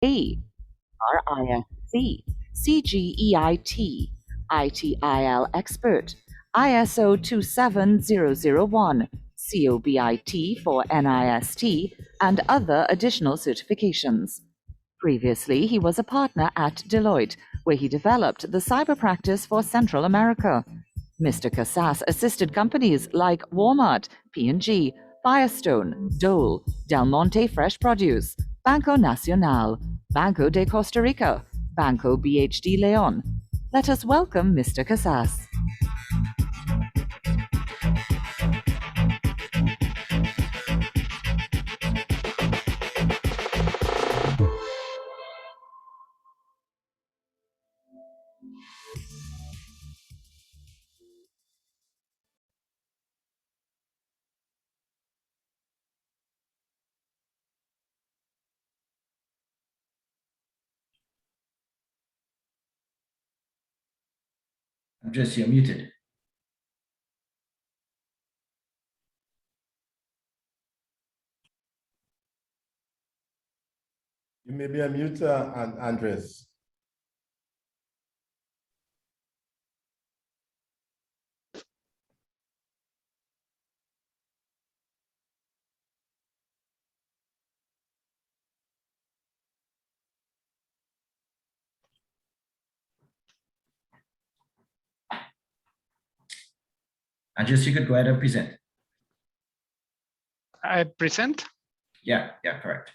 RISC, CGEIT, ITIL Expert, ISO 27001, COBIT for NIST, and other additional certifications. Previously, he was a partner at Deloitte, where he developed the cyber practice for Central America. Mr. Casas assisted companies like Walmart, P&G, Firestone, Dole, Del Monte Fresh Produce, Banco Nacional, Banco de Costa Rica, Banco BHD Leon. Let us welcome Mr. Casas. Andres, you're muted. You may be on mute, Andres. Andres, you could go ahead and present. I present? Yeah, correct.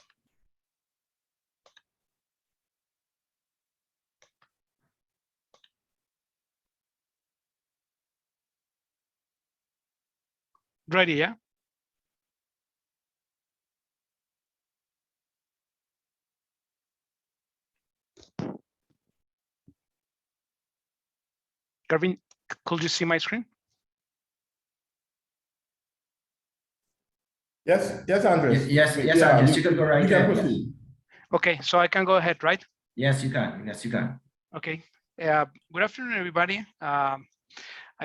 Ready, yeah? Garvin, could you see my screen? Yes, Andres. Yes, Andres, you can go right ahead. Yes. Okay, so I can go ahead, right? Yes, you can. Yes, you can. Okay. Good afternoon, everybody. I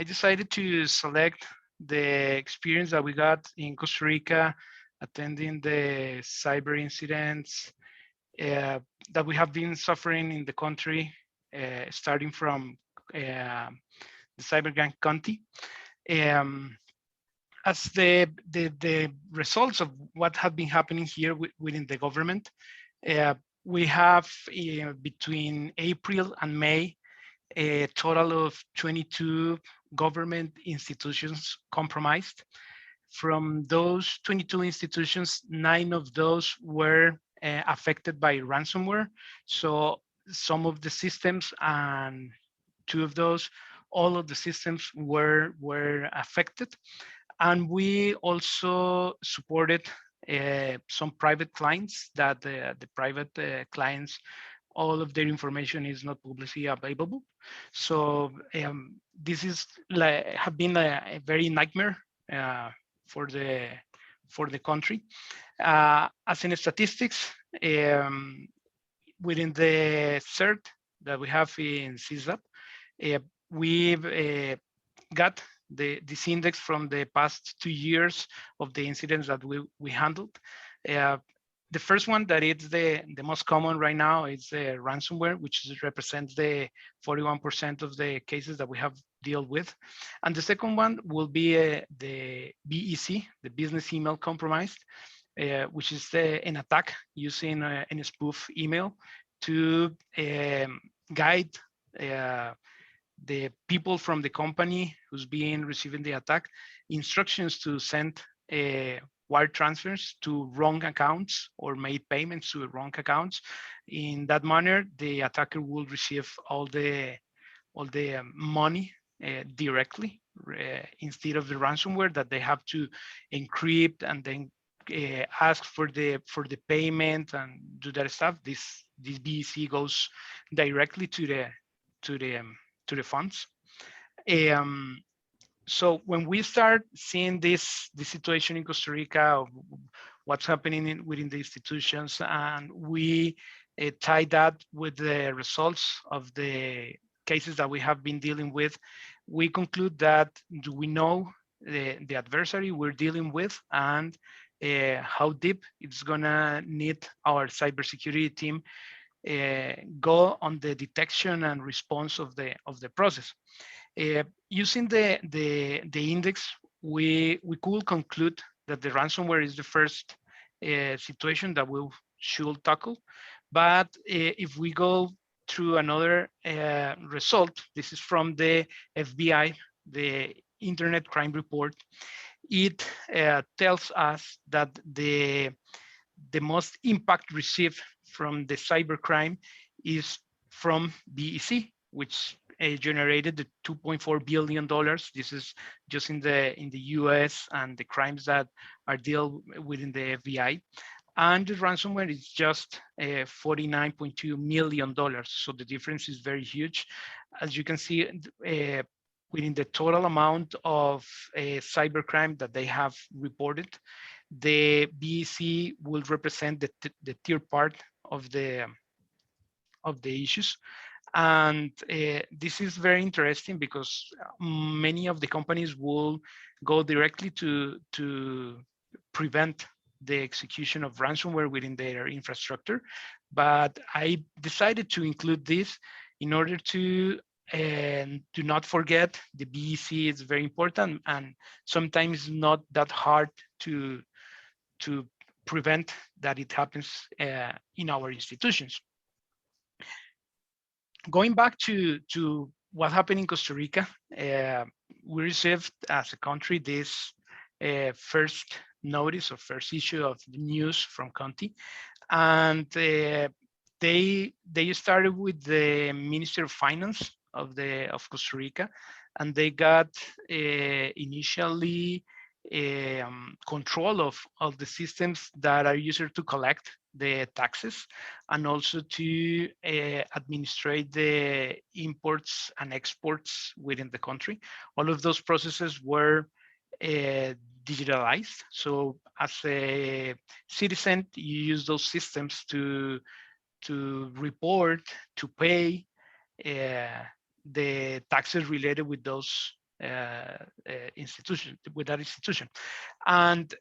decided to select the experience that we got in Costa Rica, attending the cyber incidents that we have been suffering in the country, starting from the Cyber Gang County. As the results of what have been happening here within the government, we have between April and May, a total of 22 government institutions compromised. From those 22 institutions, 9 of those were affected by ransomware. So some of the systems and 2 of those, all of the systems were affected. And we also supported some private clients that the private clients, all of their information is not publicly available. So this is have been a very nightmare for the country. As in statistics, within the CERT that we have in CISAP, we've got this index from the past 2 years of the incidents that we handled. The first one that is the most common right now is ransomware, which represents the 41% of the cases that we have dealt with. And the second one will be the BEC, the business email compromise, which is an attack using a spoof email to guide the people from the company who's receiving the attack instructions to send wire transfers to wrong accounts or made payments to wrong accounts. In that manner, the attacker will receive all the money directly instead of the ransomware that they have to encrypt and then ask for the payment and do that stuff. This BEC goes directly to the funds. So when we start seeing this situation in Costa Rica of what's happening within the institutions, and we tie that with the results of the cases that we have been dealing with, we conclude that we know the adversary we're dealing with, and how deep it's gonna need our cybersecurity team go on the detection and response of the process. Using the index, we could conclude that the ransomware is the first situation that we should tackle. But if we go through another result, this is from the FBI, the Internet Crime Report. It tells us that the most impact received from the cybercrime is from BEC, which generated the $2.4 billion. This is just in the US and the crimes that are dealt within the FBI. And the ransomware is just $49.2 million. So the difference is very huge. As you can see, within the total amount of cybercrime that they have reported, the BEC will represent the third part of the issues. And this is very interesting because many of the companies will go directly to prevent the execution of ransomware within their infrastructure. But I decided to include this in order to do not forget the BEC is very important, and sometimes not that hard to prevent that it happens in our institutions. Going back to what happened in Costa Rica, we received as a country this first notice or first issue of the news from Conti, and they started with the Ministry of Finance of Costa Rica, and they got initially control of the systems that are used to collect the taxes, and also to administrate the imports and exports within the country. All of those processes were digitalized. So as a citizen, you use those systems to report, to pay the taxes related with those institution, with that institution. And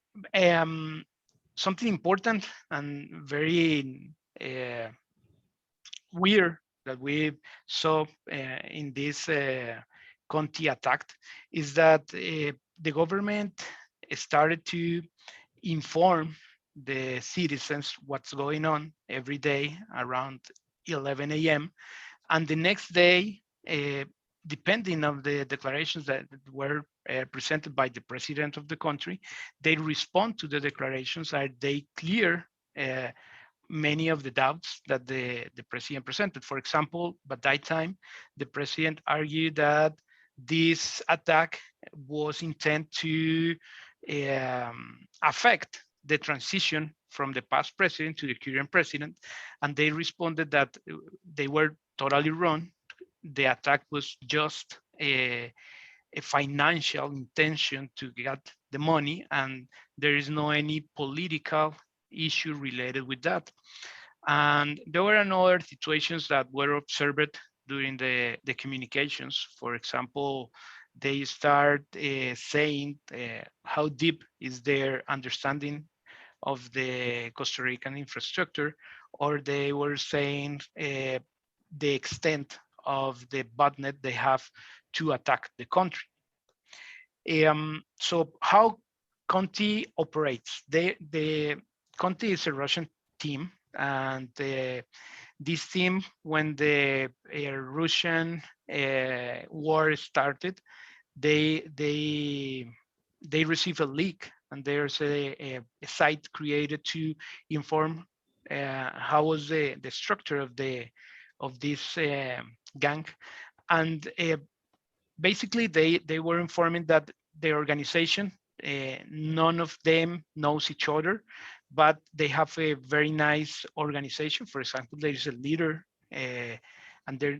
something important and very weird that we saw in this Conti attack is that the government started to inform the citizens what's going on every day around 11 a.m. And the next day, depending on the declarations that were presented by the president of the country, they respond to the declarations and they clear many of the doubts that the president presented. For example, by that time, the president argued that this attack was intended to affect the transition from the past president to the current president, and they responded that they were totally wrong. The attack was just a financial intention to get the money, and there is no any political issue related with that. And there were another situations that were observed during the communications. For example, they start saying how deep is their understanding of the Costa Rican infrastructure, or they were saying the extent of the botnet they have to attack the country. So how Conti operates? The Conti is a Russian team, and this team, when the Russian war started, they received a leak, and there's a site created to inform how was the structure of this gang, and basically they were informing that the organization, none of them knows each other, but they have a very nice organization. For example, there is a leader, and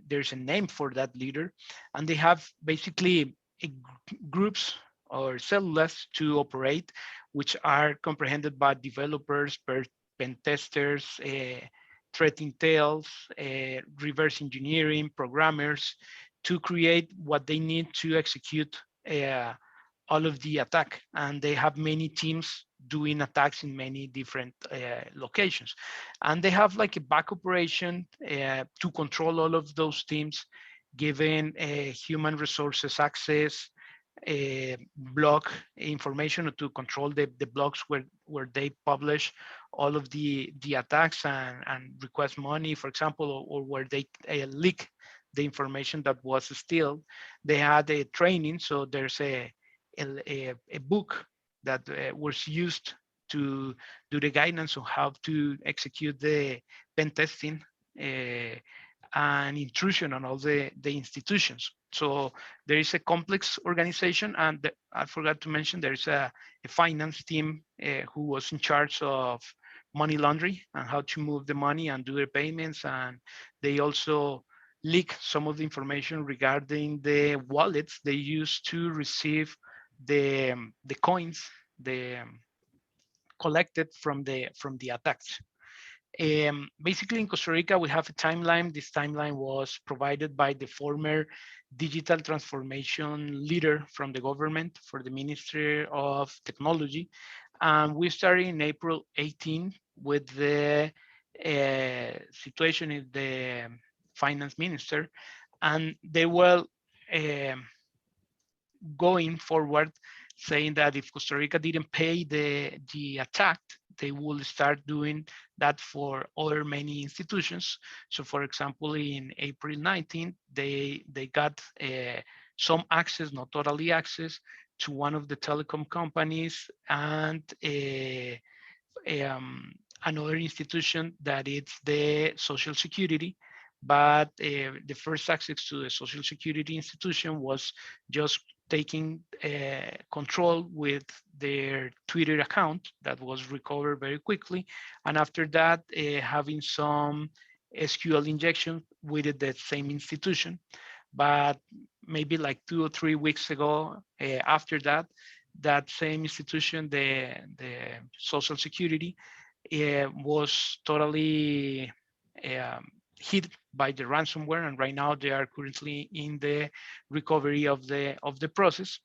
there's a name for that leader, and they have basically groups or células to operate, which are comprehended by developers, pen testers, threat intels, reverse engineering, programmers, to create what they need to execute all of the attack. And they have many teams doing attacks in many different locations. And they have like a back operation to control all of those teams, giving human resources access, blog information to control the blogs where they publish all of the attacks and request money, for example, or where they leak the information that was still. They had a training, so there's a book that was used to do the guidance on how to execute the pen testing and intrusion on all the institutions. So there is a complex organization, and I forgot to mention there's a finance team who was in charge of money laundering and how to move the money and do the payments. And they also leak some of the information regarding the wallets they use to receive the coins collected from the attacks. Basically, in Costa Rica, we have a timeline. This timeline was provided by the former digital transformation leader from the government for the Ministry of Technology. And we started in April 18 with the situation in the finance minister. And they were going forward saying that if Costa Rica didn't pay the attack, they will start doing that for other many institutions. So for example, in April 19th, they got some access, not totally access, to one of the telecom companies and another institution that is the Social Security. But the first access to the Social Security institution was just taking control with their Twitter account that was recovered very quickly. And after that, having some SQL injection with the same institution. But maybe like 2 or 3 weeks ago, after that, that same institution, the Social Security, was totally hit by the ransomware, and right now they are currently in the recovery of the process.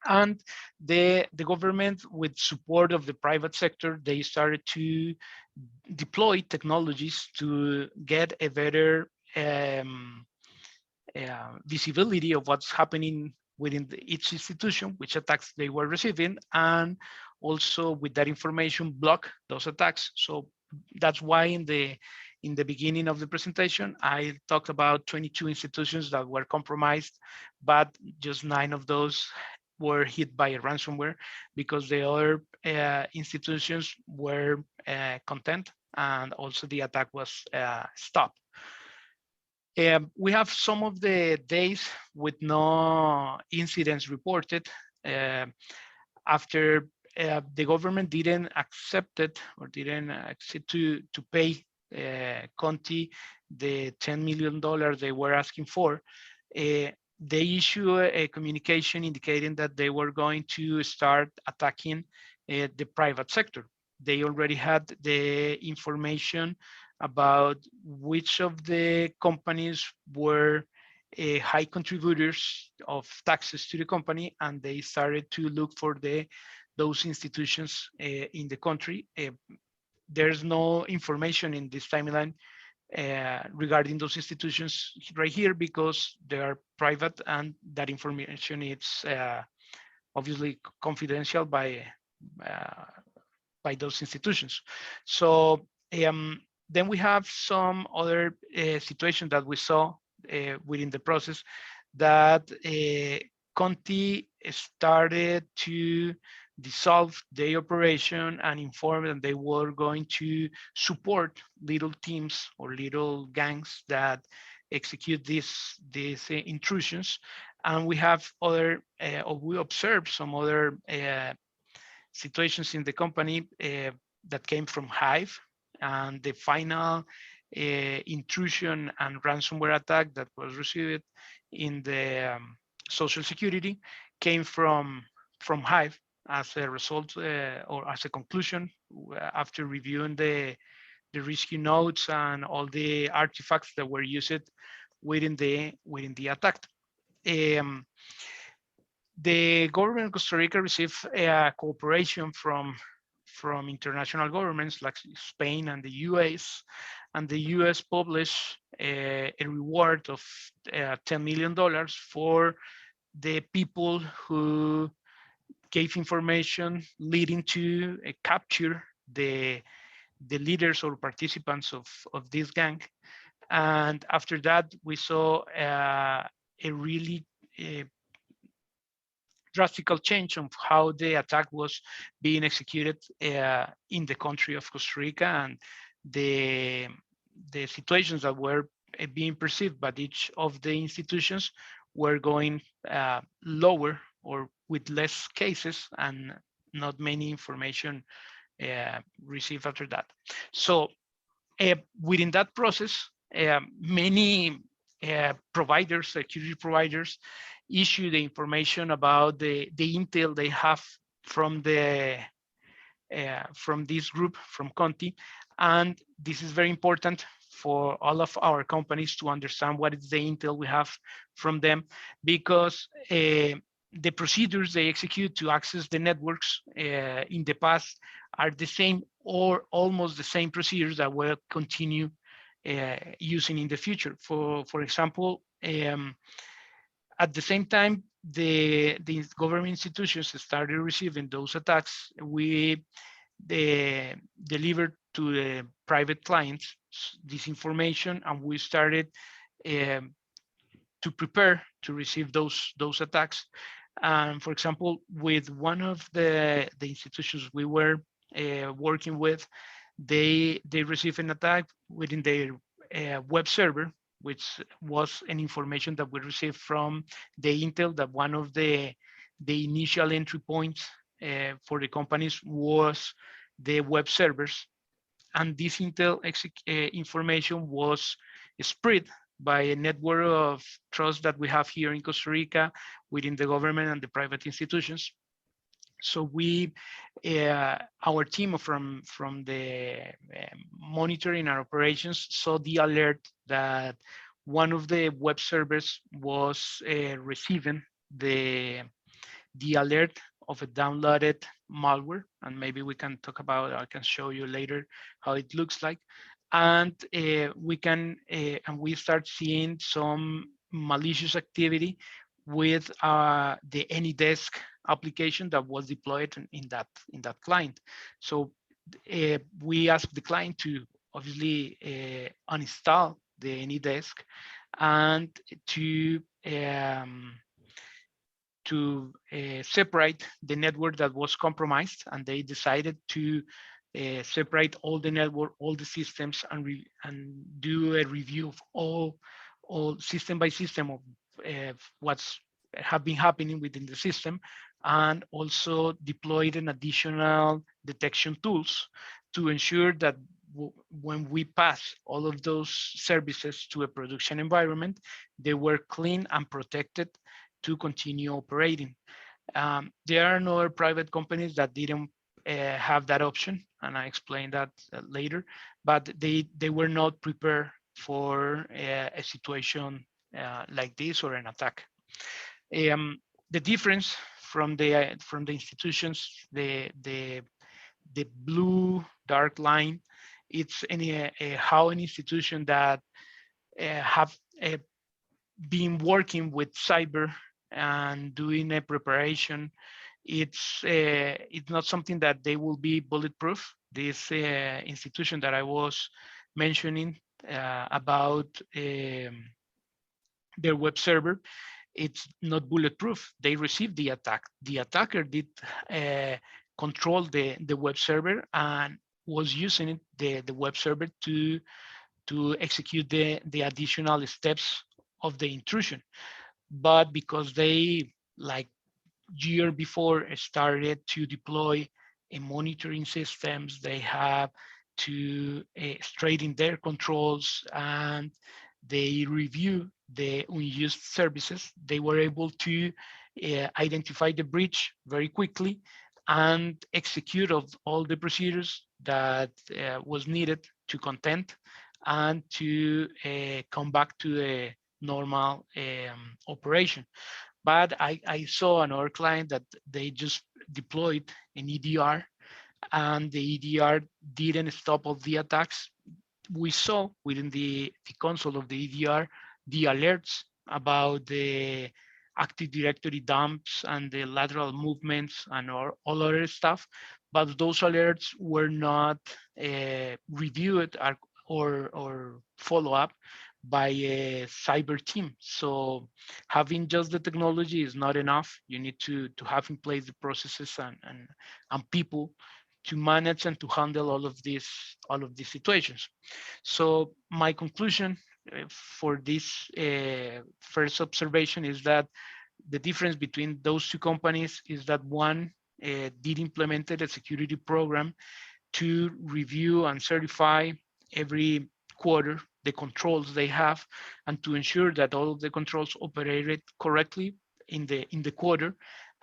And the government, with support of the private sector, they started to deploy technologies to get a better visibility of what's happening within each institution, which attacks they were receiving, and also with that information block those attacks. So that's why in the beginning of the presentation, I talked about 22 institutions that were compromised, but just 9 of those were hit by a ransomware, because the other institutions were content, and also the attack was stopped. We have some of the days with no incidents reported after the government didn't accept it, or didn't accept to pay Conti the $10 million they were asking for. They issue a communication indicating that they were going to start attacking the private sector. They already had the information about which of the companies were high contributors of taxes to the company, and they started to look for those institutions in the country. There's no information in this timeline regarding those institutions right here, because they are private, and that information is obviously confidential by those institutions. So then we have some other situations that we saw within the process, that Conti started to dissolve the operation and informed that they were going to support little teams or little gangs that execute these intrusions. And we have other, or we observed some other situations in the company that came from Hive. And the final intrusion and ransomware attack that was received in the Social Security came from Hive as a result, or as a conclusion, after reviewing the rescue notes and all the artifacts that were used within the attack. The government of Costa Rica received cooperation from international governments like Spain and the US, and the US published a reward of $10 million for the people who gave information leading to capture the leaders or participants of this gang. And after that, we saw a really drastic change of how the attack was being executed in the country of Costa Rica, and the situations that were being perceived by each of the institutions were going lower or with less cases and not many information received after that. So within that process, many providers, security providers, issue the information about the intel they have from this group, from Conti. And this is very important for all of our companies to understand what is the intel we have from them, because the procedures they execute to access the networks in the past are the same or almost the same procedures that will continue using in the future. For example, at the same time, the government institutions started receiving those attacks, we delivered to the private clients this information, and we started to prepare to receive those attacks. And for example, with one of the institutions we were working with, they received an attack within their web server, which was an information that we received from the intel that one of the initial entry points for the companies was the web servers. And this intel information was spread by a network of trust that we have here in Costa Rica within the government and the private institutions. So we, our team from the monitoring our operations saw the alert that one of the web servers was receiving the alert of a downloaded malware, and maybe we can talk about, I can show you later how it looks like. And we can, and we start seeing some malicious activity with the AnyDesk application that was deployed in that client. So we asked the client to obviously uninstall the AnyDesk and to separate the network that was compromised, and they decided to separate all the network, all the systems, and do a review of all system by system of what's have been happening within the system, and also deployed an additional detection tools to ensure that when we pass all of those services to a production environment, they were clean and protected to continue operating. There are no private companies that didn't have that option, and I explained that later, but they were not prepared for a situation like this or an attack. The difference from the institutions, the blue dark line, it's how an institution that have been working with cyber and doing a preparation, it's not something that they will be bulletproof. This institution that I was mentioning about their web server, it's not bulletproof. They received the attack. The attacker did control the web server and was using the web server to execute the additional steps of the intrusion. But because they, like year before, started to deploy a monitoring systems, they have to straighten their controls, and they review the unused services. They were able to identify the breach very quickly and execute of all the procedures that was needed to contend and to come back to the normal operation. But I saw another client that they just deployed an EDR, and the EDR didn't stop all the attacks. We saw within the console of the EDR the alerts about the Active Directory dumps and the lateral movements and all other stuff, but those alerts were not reviewed or follow up by a cyber team. So having just the technology is not enough. You need to have in place the processes and people to manage and to handle all of these situations. So my conclusion for this first observation is that the difference between those two companies is that one did implemented a security program to review and certify every quarter the controls they have, and to ensure that all of the controls operated correctly in the quarter,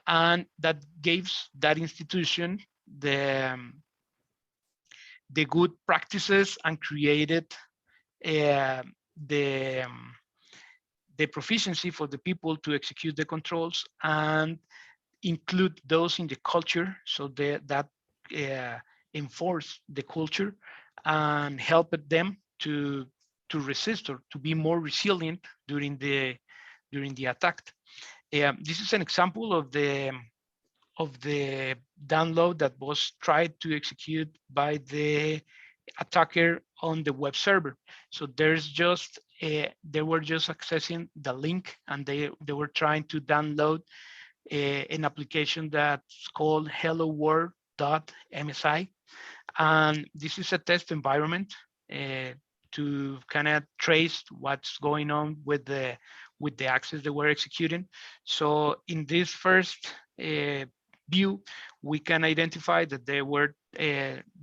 and that gives that institution the good practices and created uh, the proficiency for the people to execute the controls and include those in the culture, so that enforce the culture and help them to resist or to be more resilient during the attack. This is an example of the download that was tried to execute by the attacker on the web server. So there's just they were just accessing the link, and they were trying to download an application that's called helloworld.msi, and this is a test environment to kind of trace what's going on with the access they were executing. So in this first view, we can identify that they were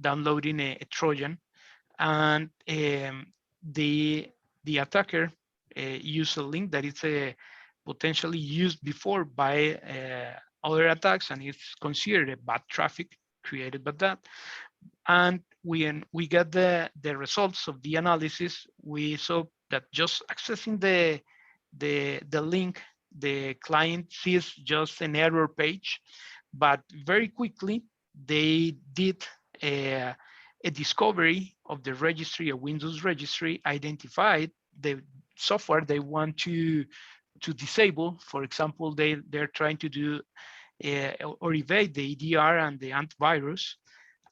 downloading a Trojan, and the attacker used a link that is potentially used before by other attacks, and it's considered a bad traffic created by that. And we get the results of the analysis. We saw that just accessing the link, the client sees just an error page, but very quickly they did a discovery of the registry, a Windows registry, identified the software they want to disable. For example, they're trying to do or evade the EDR and the antivirus,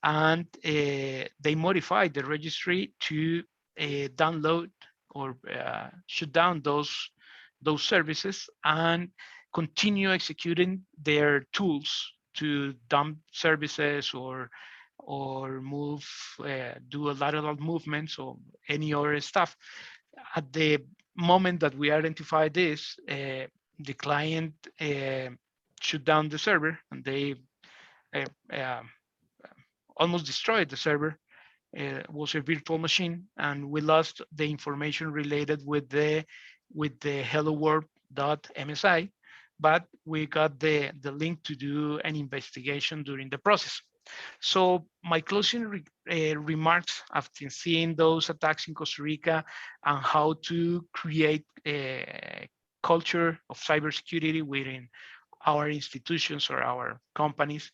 and they modified the registry to download or shut down those services and continue executing their tools to dump services or move, do a lateral movements or any other stuff. At the moment that we identify this, the client shut down the server, and they almost destroyed the server. It was a virtual machine, and we lost the information related with the helloworld.msi, but we got the link to do an investigation during the process. So my closing remarks after seeing those attacks in Costa Rica and how to create a culture of cybersecurity within our institutions or our companies.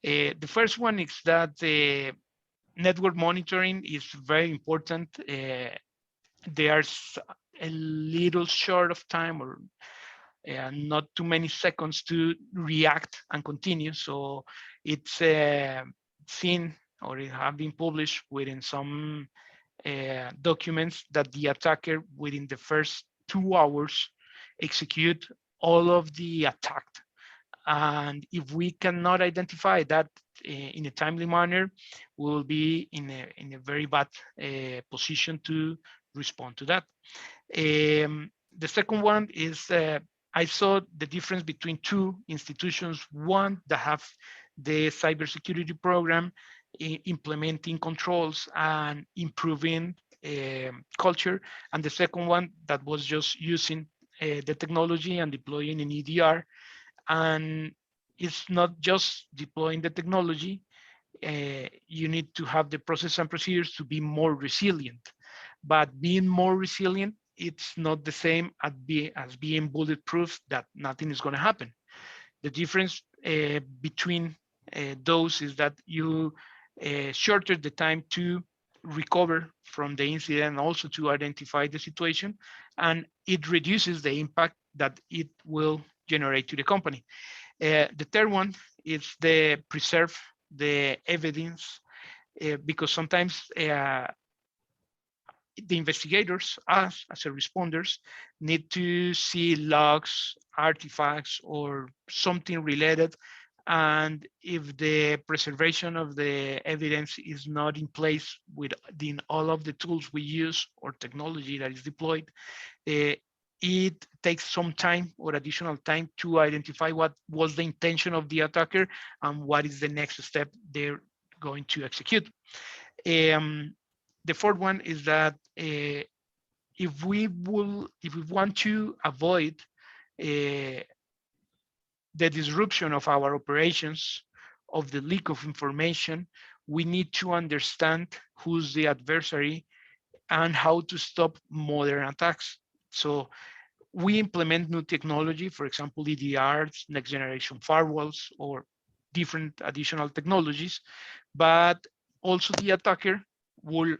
The first one is that the network monitoring is very important. There's a little short of time or not too many seconds to react and continue. So it's seen or it have been published within some documents that the attacker within the first 2 hours execute all of the attack. And if we cannot identify that in a timely manner, we will be in a very bad position to respond to that. The second one is I saw the difference between 2 institutions, one that have the cybersecurity program implementing controls and improving culture, and the second one that was just using the technology and deploying an EDR. And it's not just deploying the technology, you need to have the process and procedures to be more resilient. But being more resilient it's not the same as being bulletproof that nothing is going to happen. The difference between those is that you shorten the time to recover from the incident, also to identify the situation, and it reduces the impact that it will generate to the company. The third one is the preserve the evidence, because sometimes the investigators, us as a responders, need to see logs, artifacts, or something related. And if the preservation of the evidence is not in place within all of the tools we use or technology that is deployed, it takes some time or additional time to identify what was the intention of the attacker and what is the next step they're going to execute. The fourth one is that if we want to avoid the disruption of our operations, of the leak of information, we need to understand who's the adversary and how to stop modern attacks. So we implement new technology, for example, EDRs, next generation firewalls, or different additional technologies, but also the attacker will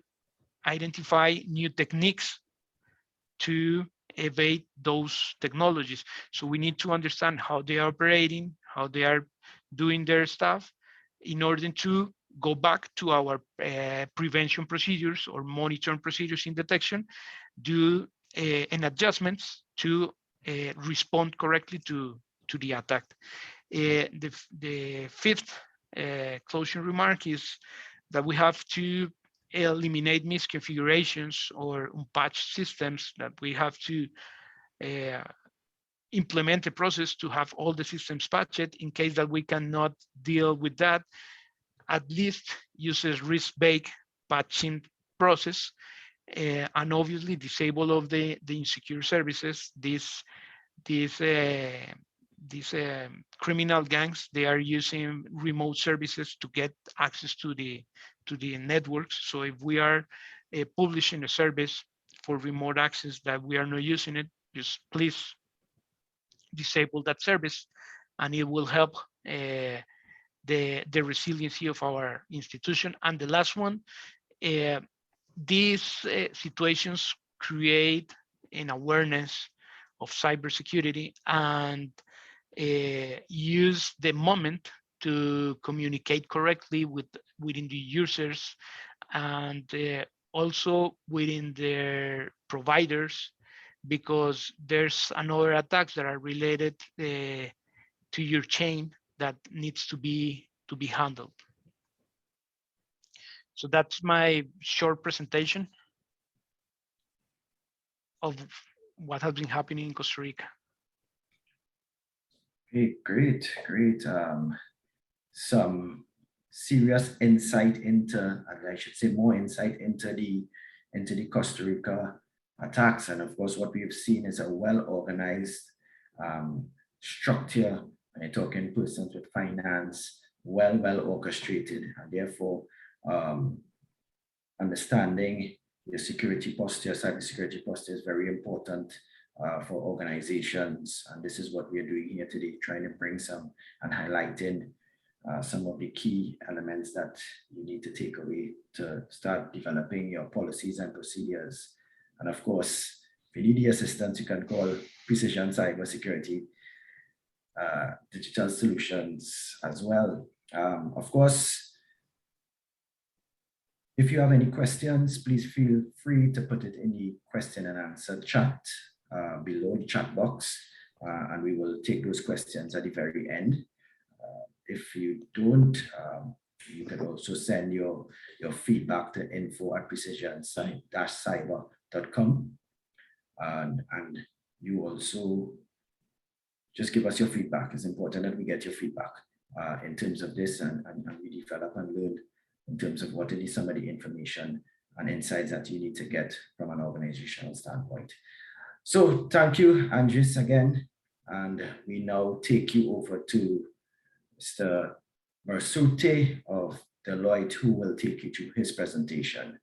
identify new techniques to evade those technologies. So we need to understand how they are operating, how they are doing their stuff, in order to go back to our prevention procedures or monitoring procedures in detection, do an adjustments to respond correctly to the attack. The fifth closing remark is that we have to eliminate misconfigurations or unpatched systems, that we have to implement a process to have all the systems patched. In case that we cannot deal with that, at least use a risk-based patching process, and obviously disable of the insecure services. These criminal gangs, they are using remote services to get access to the networks. So if we are publishing a service for remote access that we are not using it, just please disable that service, and it will help the resiliency of our institution. And the last one, these situations create an awareness of cybersecurity and use the moment to communicate correctly within the users, and also within their providers, because there's another attacks that are related to your chain that needs to be handled. So that's my short presentation of what has been happening in Costa Rica. Okay, great. Some serious insight into, I should say, more insight into the Costa Rica attacks. And of course, what we have seen is a well-organized structure. And you're talking persons with finance, well orchestrated, and therefore understanding the security posture, cybersecurity posture is very important for organizations. And this is what we are doing here today, trying to bring some and highlighting some of the key elements that you need to take away to start developing your policies and procedures. And of course, if you need the assistance, you can call Precision Cybersecurity Digital Solutions as well. Of course, if you have any questions, please feel free to put it in the question and answer chat below the chat box, and we will take those questions at the very end. If you don't, you can also send your feedback to info@precision-cyber.com, and you also just give us your feedback. It's important that we get your feedback in terms of this, and we develop and learn in terms of what is some of the information and insights that you need to get from an organizational standpoint. So thank you, Andres, again. And we now take you over to Mr. Mersute of Deloitte, who will take you through his presentation.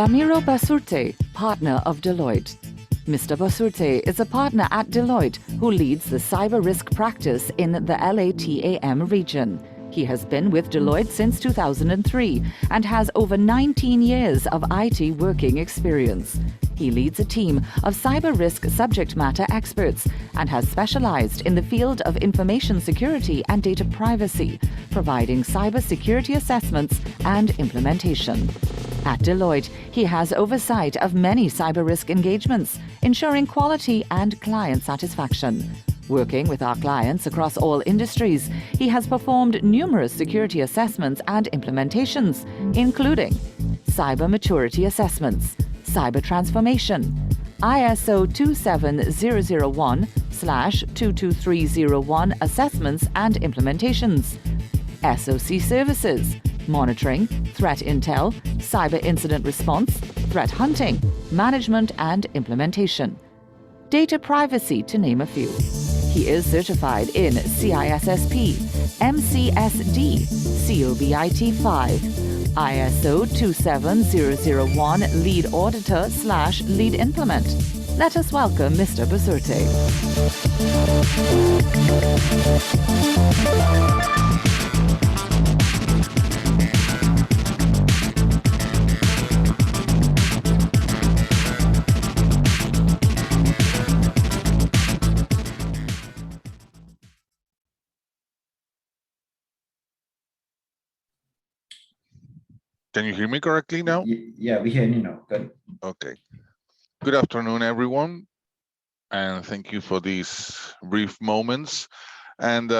Ramiro Basurte, partner of Deloitte. Mr. Basurte is a partner at Deloitte who leads the cyber risk practice in the LATAM region. He has been with Deloitte since 2003 and has over 19 years of IT working experience. He leads a team of cyber risk subject matter experts and has specialized in the field of information security and data privacy, providing cybersecurity assessments and implementation. At Deloitte, he has oversight of many cyber risk engagements, ensuring quality and client satisfaction. Working with our clients across all industries, he has performed numerous security assessments and implementations, including cyber maturity assessments, cyber transformation, ISO 27001/22301 assessments and implementations, SOC services, monitoring, threat intel, cyber incident response, threat hunting, management and implementation, data privacy, to name a few. He is certified in CISSP, MCSD, COBIT-5, ISO 27001 Lead Auditor/Lead Implement. Let us welcome Mr. Basurte. Can you hear me correctly now? Yeah, we hear you now. Good. Okay. Good afternoon, everyone, and thank you for these brief moments. And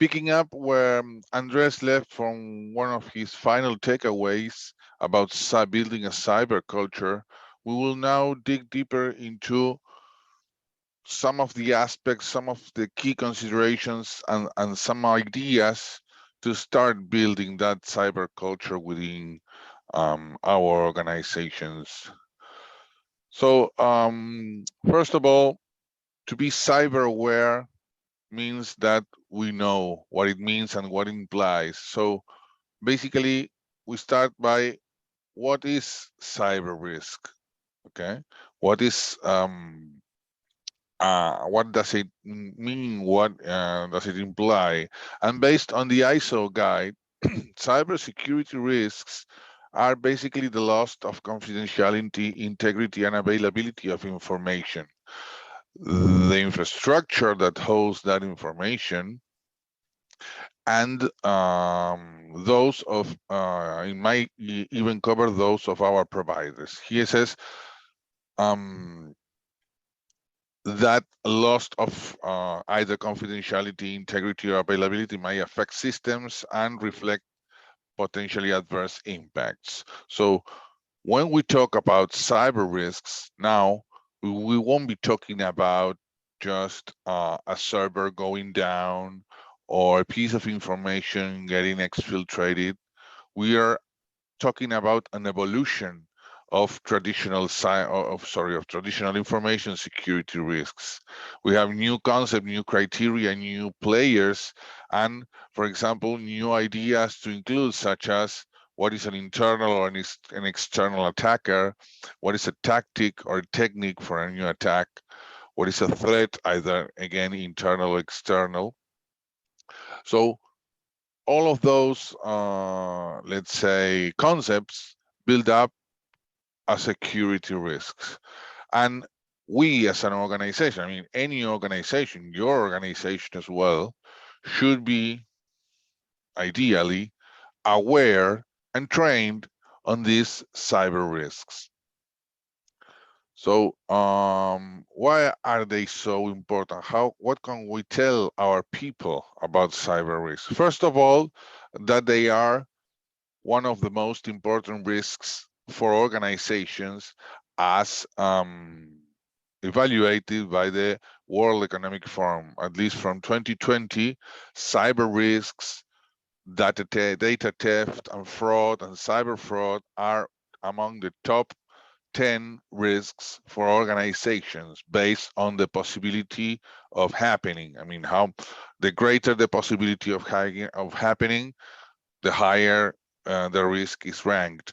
picking up where Andres left from one of his final takeaways about building a cyber culture, we will now dig deeper into some of the aspects, some of the key considerations, and some ideas to start building that cyber culture within our organizations. So first of all, to be cyber aware means that we know what it means and what it implies. So basically, we start by what is cyber risk? Okay, what is what does it mean? What does it imply? And based on the ISO guide, cybersecurity risks are basically the loss of confidentiality, integrity, and availability of information. The infrastructure that holds that information, and those of, it might even cover those of our providers. He says that loss of either confidentiality, integrity, or availability might affect systems and reflect potentially adverse impacts. So when we talk about cyber risks now, we won't be talking about just a server going down or a piece of information getting exfiltrated. We are talking about an evolution of traditional information security risks. We have new concept, new criteria, new players, and for example, new ideas to include, such as what is an internal or an external attacker, what is a tactic or a technique for a new attack, what is a threat, either again internal or external. So all of those, let's say, concepts build up as security risks. And we as an organization, I mean, any organization, your organization as well, should be ideally aware and trained on these cyber risks. So why are they so important? What can we tell our people about cyber risks? First of all, that they are one of the most important risks for organizations as evaluated by the World Economic Forum. At least from 2020, cyber risks, data theft and fraud and cyber fraud are among the top 10 risks for organizations based on the possibility of happening. I mean, the greater the possibility of happening, the higher the risk is ranked.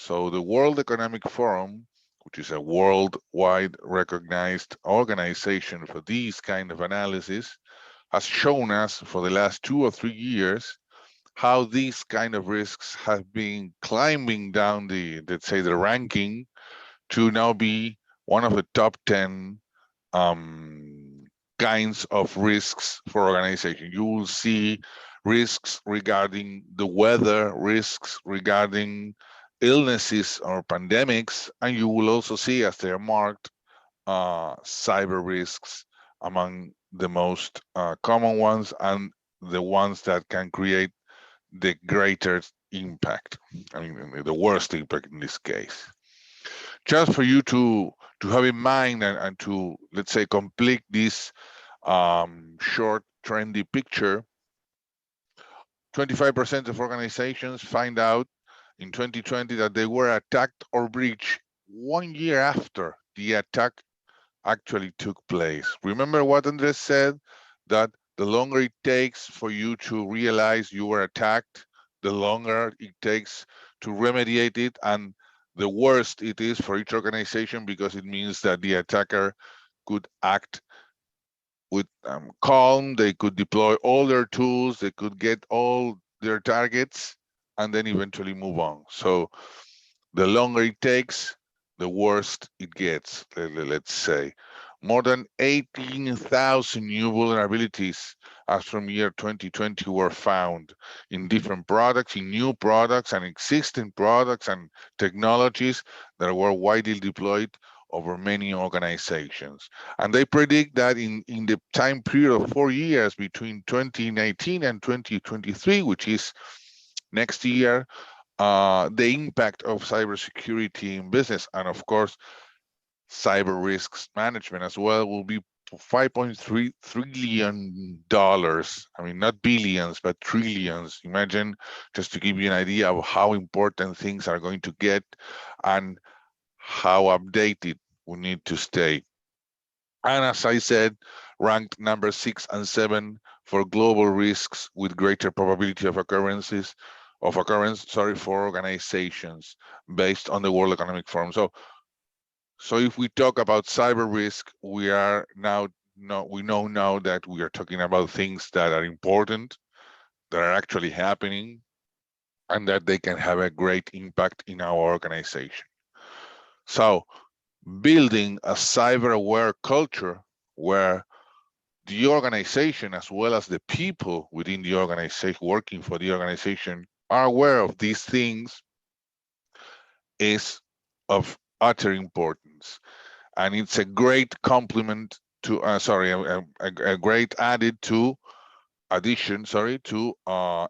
So the World Economic Forum, which is a worldwide recognized organization for these kind of analysis, has shown us for the last 2 or 3 years how these kind of risks have been climbing down the, let's say, the ranking to now be one of the top 10 kinds of risks for organization. You will see risks regarding the weather, risks regarding illnesses or pandemics, and you will also see, as they are marked, cyber risks among the most common ones and the ones that can create the greatest impact. I mean, the worst impact in this case. Just for you to have in mind and to, let's say, complete this short trendy picture, 25% of organizations find out in 2020 that they were attacked or breached 1 year after the attack actually took place. Remember what Andres said, that the longer it takes for you to realize you were attacked, the longer it takes to remediate it, and the worse it is for each organization, because it means that the attacker could act with calm, they could deploy all their tools, they could get all their targets, and then eventually move on. So the longer it takes, the worse it gets, let's say. More than 18,000 new vulnerabilities as from year 2020 were found in different products, in new products and existing products and technologies that were widely deployed over many organizations. And they predict that in the time period of 4 years between 2019 and 2023, which is next year, the impact of cybersecurity in business, and of course, cyber risks management as well, will be $5.3 trillion. I mean, not billions, but trillions. Imagine, just to give you an idea of how important things are going to get and how updated we need to stay. And as I said, ranked number 6 and 7 for global risks with greater probability of occurrence, for organizations based on the World Economic Forum. So if we talk about cyber risk, we know now that we are talking about things that are important, that are actually happening, and that they can have a great impact in our organization. So building a cyber-aware culture where the organization, as well as the people within the organization, working for the organization, are aware of these things, is of utter importance. And it's a great complement to, a great addition to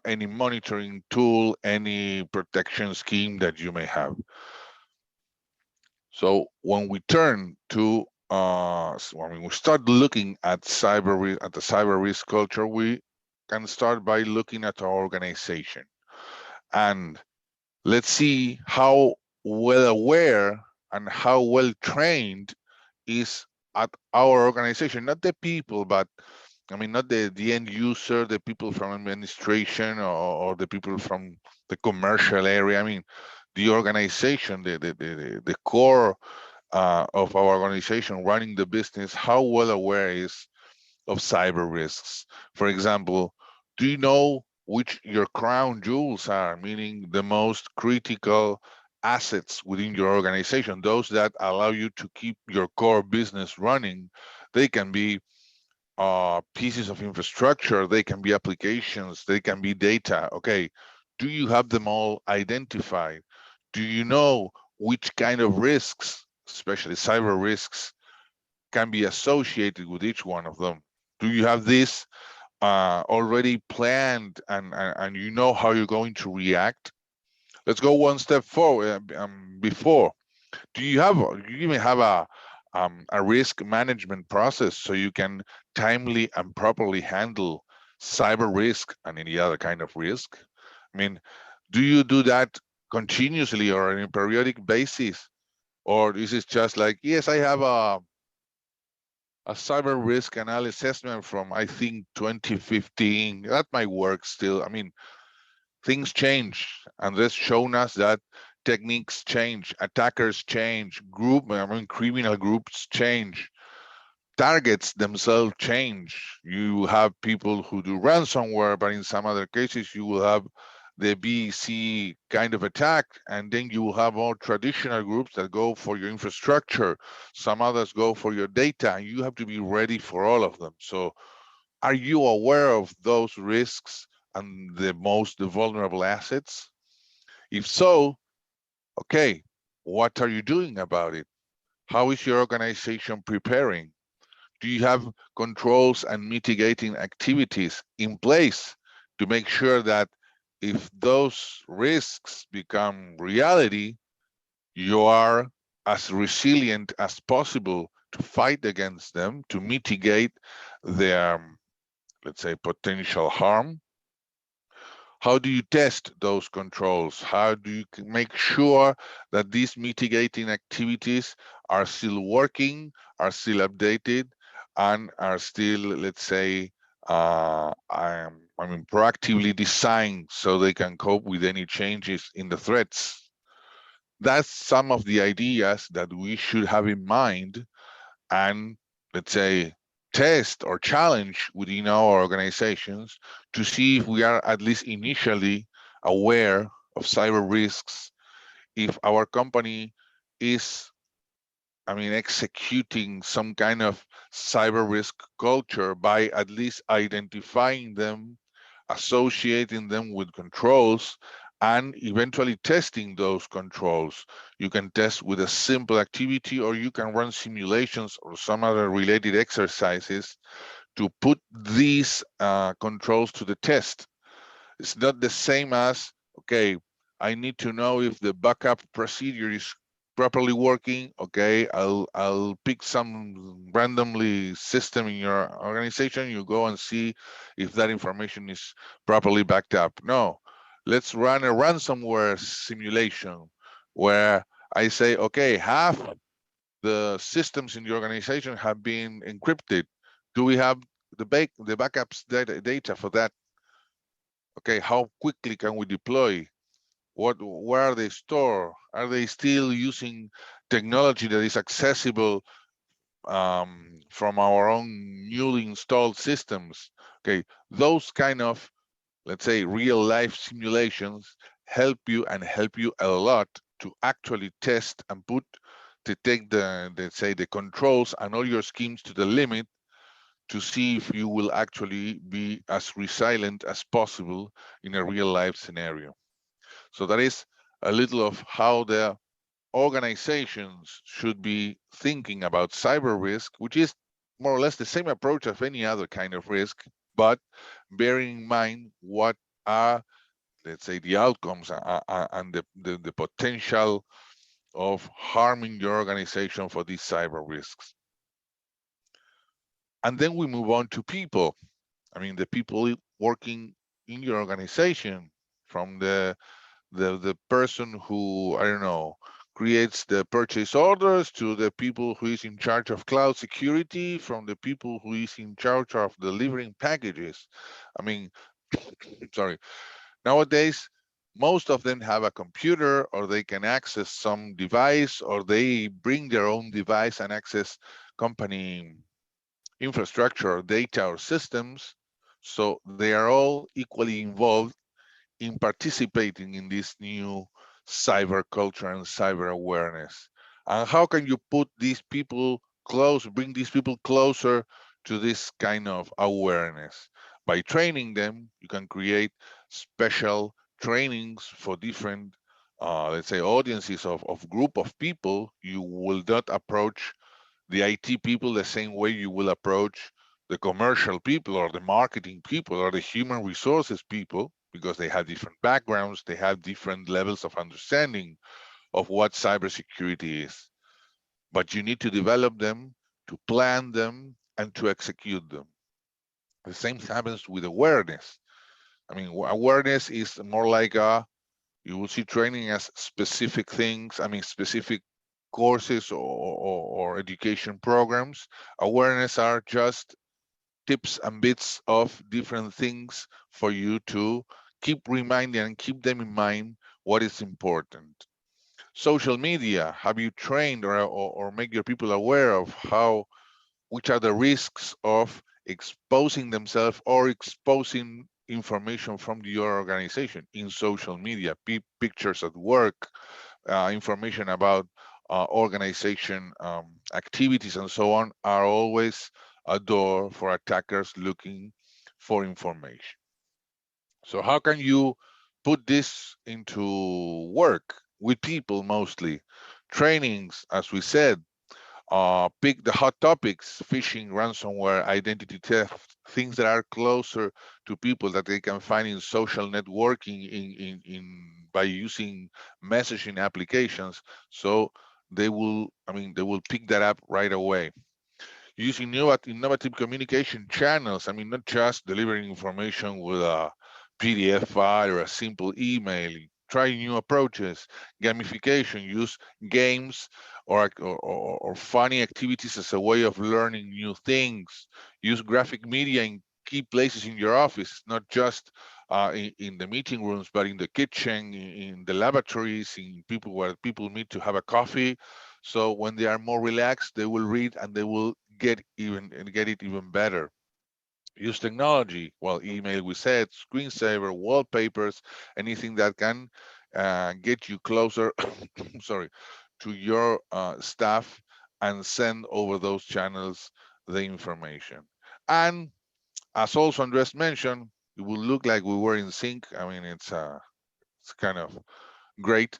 any monitoring tool, any protection scheme that you may have. So when we turn to, when we start looking at the cyber risk culture, we can start by looking at our organization. And let's see how well aware and how well trained is at our organization, not the people, but I mean, not the end user, the people from administration or the people from the commercial area. I mean, the organization, the core of our organization running the business, how well aware is of cyber risks. For example, do you know which your crown jewels are, meaning the most critical assets within your organization, those that allow you to keep your core business running? They can be pieces of infrastructure, they can be applications, they can be data. Okay, do you have them all identified? Do you know which kind of risks, especially cyber risks, can be associated with each one of them? Do you have this already planned and you know how you're going to react? Let's go one step forward before. Do you even have a risk management process so you can timely and properly handle cyber risk and any other kind of risk? I mean, do you do that continuously or on a periodic basis? Or is it just like, yes, I have a cyber risk analysis assessment from, I think, 2015. That might work still. I mean, things change, and that's shown us that techniques change, attackers change, criminal groups change, targets themselves change. You have people who do ransomware, but in some other cases you will have the BC kind of attack, and then you will have more traditional groups that go for your infrastructure. Some others go for your data, and you have to be ready for all of them. So are you aware of those risks and the most vulnerable assets? If so, okay, what are you doing about it? How is your organization preparing? Do you have controls and mitigating activities in place to make sure that if those risks become reality, you are as resilient as possible to fight against them, to mitigate their, let's say, potential harm? How do you test those controls? How do you make sure that these mitigating activities are still working, are still updated, and are still, let's say, proactively designed so they can cope with any changes in the threats? That's some of the ideas that we should have in mind and, let's say, test or challenge within our organizations to see if we are at least initially aware of cyber risks, if our company is, executing some kind of cyber risk culture by at least identifying them, associating them with controls, and eventually testing those controls. You can test with a simple activity, or you can run simulations or some other related exercises to put these controls to the test. It's not the same as, okay, I need to know if the backup procedure is properly working. Okay, I'll pick some randomly system in your organization. You go and see if that information is properly backed up. No, let's run a ransomware simulation where I say, okay, half the systems in the organization have been encrypted. Do we have the backups data for that? Okay, how quickly can we deploy? Where are they stored? Are they still using technology that is accessible from our own newly installed systems? Okay, those kind of, let's say, real life simulations help you a lot to actually test and to take let's say, the controls and all your schemes to the limit to see if you will actually be as resilient as possible in a real life scenario. So that is a little of how the organizations should be thinking about cyber risk, which is more or less the same approach of any other kind of risk, but bearing in mind what are, let's say, the outcomes and the potential of harming your organization for these cyber risks. And then we move on to people. The people working in your organization, from the person who, I don't know, creates the purchase orders, to the people who is in charge of cloud security, from the people who is in charge of delivering packages. Sorry. Nowadays, most of them have a computer, or they can access some device, or they bring their own device and access company infrastructure or data or systems. So they are all equally involved in participating in this new cyber culture and cyber awareness. And how can you put these people bring these people closer to this kind of awareness? By training them. You can create special trainings for different, let's say, audiences of group of people. You will not approach the IT people the same way you will approach the commercial people or the marketing people or the human resources people, because they have different backgrounds, they have different levels of understanding of what cybersecurity is. But you need to develop them, to plan them, and to execute them. The same happens with awareness. Awareness is more like you will see training as specific things, specific courses or education programs. Awareness are just tips and bits of different things for you to keep reminding and keep them in mind what is important. Social media, have you trained or make your people aware of which are the risks of exposing themselves or exposing information from your organization in social media, pictures at work, information about organization activities and so on, are always a door for attackers looking for information. So how can you put this into work with people mostly? Trainings, as we said, pick the hot topics: phishing, ransomware, identity theft, things that are closer to people that they can find in social networking in by using messaging applications. So they will pick that up right away. Using innovative communication channels. I mean, not just delivering information with a PDF file or a simple email. Try new approaches, gamification, use games or funny activities as a way of learning new things. Use graphic media in key places in your office, not just in the meeting rooms, but in the kitchen, in the laboratories, in people where people meet to have a coffee. So when they are more relaxed, they will read and they will get it even better. Use technology. Well, email, we said, screensaver, wallpapers, anything that can get you closer sorry, to your staff and send over those channels the information. And as also Andres mentioned, it will look like we were in sync. I mean, it's kind of great.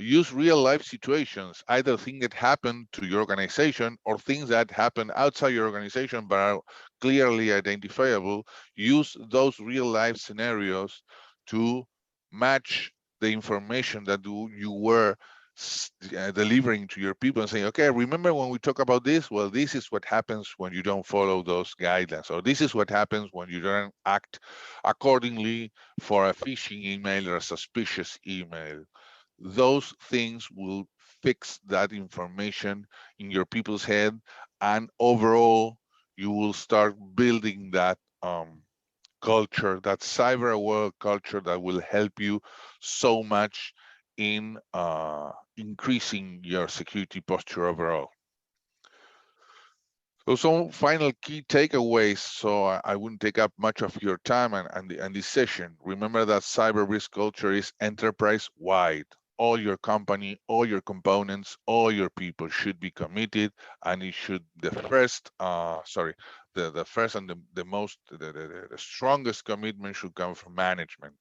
Use real life situations, either things that happen to your organization or things that happen outside your organization but are clearly identifiable. Use those real life scenarios to match the information that you were delivering to your people and saying, okay, remember when we talk about this? Well, this is what happens when you don't follow those guidelines, or this is what happens when you don't act accordingly for a phishing email or a suspicious email. Those things will fix that information in your people's head, and overall, you will start building that culture, that cyber aware culture that will help you so much in increasing your security posture overall. So some final key takeaways, so I wouldn't take up much of your time and this session. Remember that cyber risk culture is enterprise-wide. All your company, all your components, all your people should be committed, and it should the first and the strongest commitment should come from management.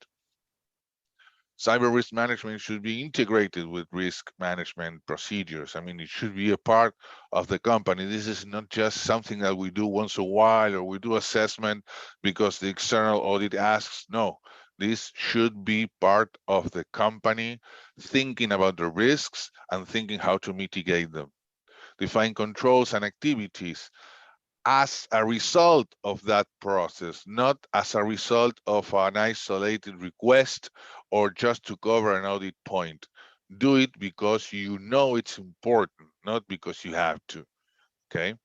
Cyber risk management should be integrated with risk management procedures. I mean, it should be a part of the company. This is not just something that we do once a while or we do assessment because the external audit asks. No, this should be part of the company, thinking about the risks and thinking how to mitigate them. Define controls and activities as a result of that process, not as a result of an isolated request or just to cover an audit point. Do it because you know it's important, not because you have to. Okay.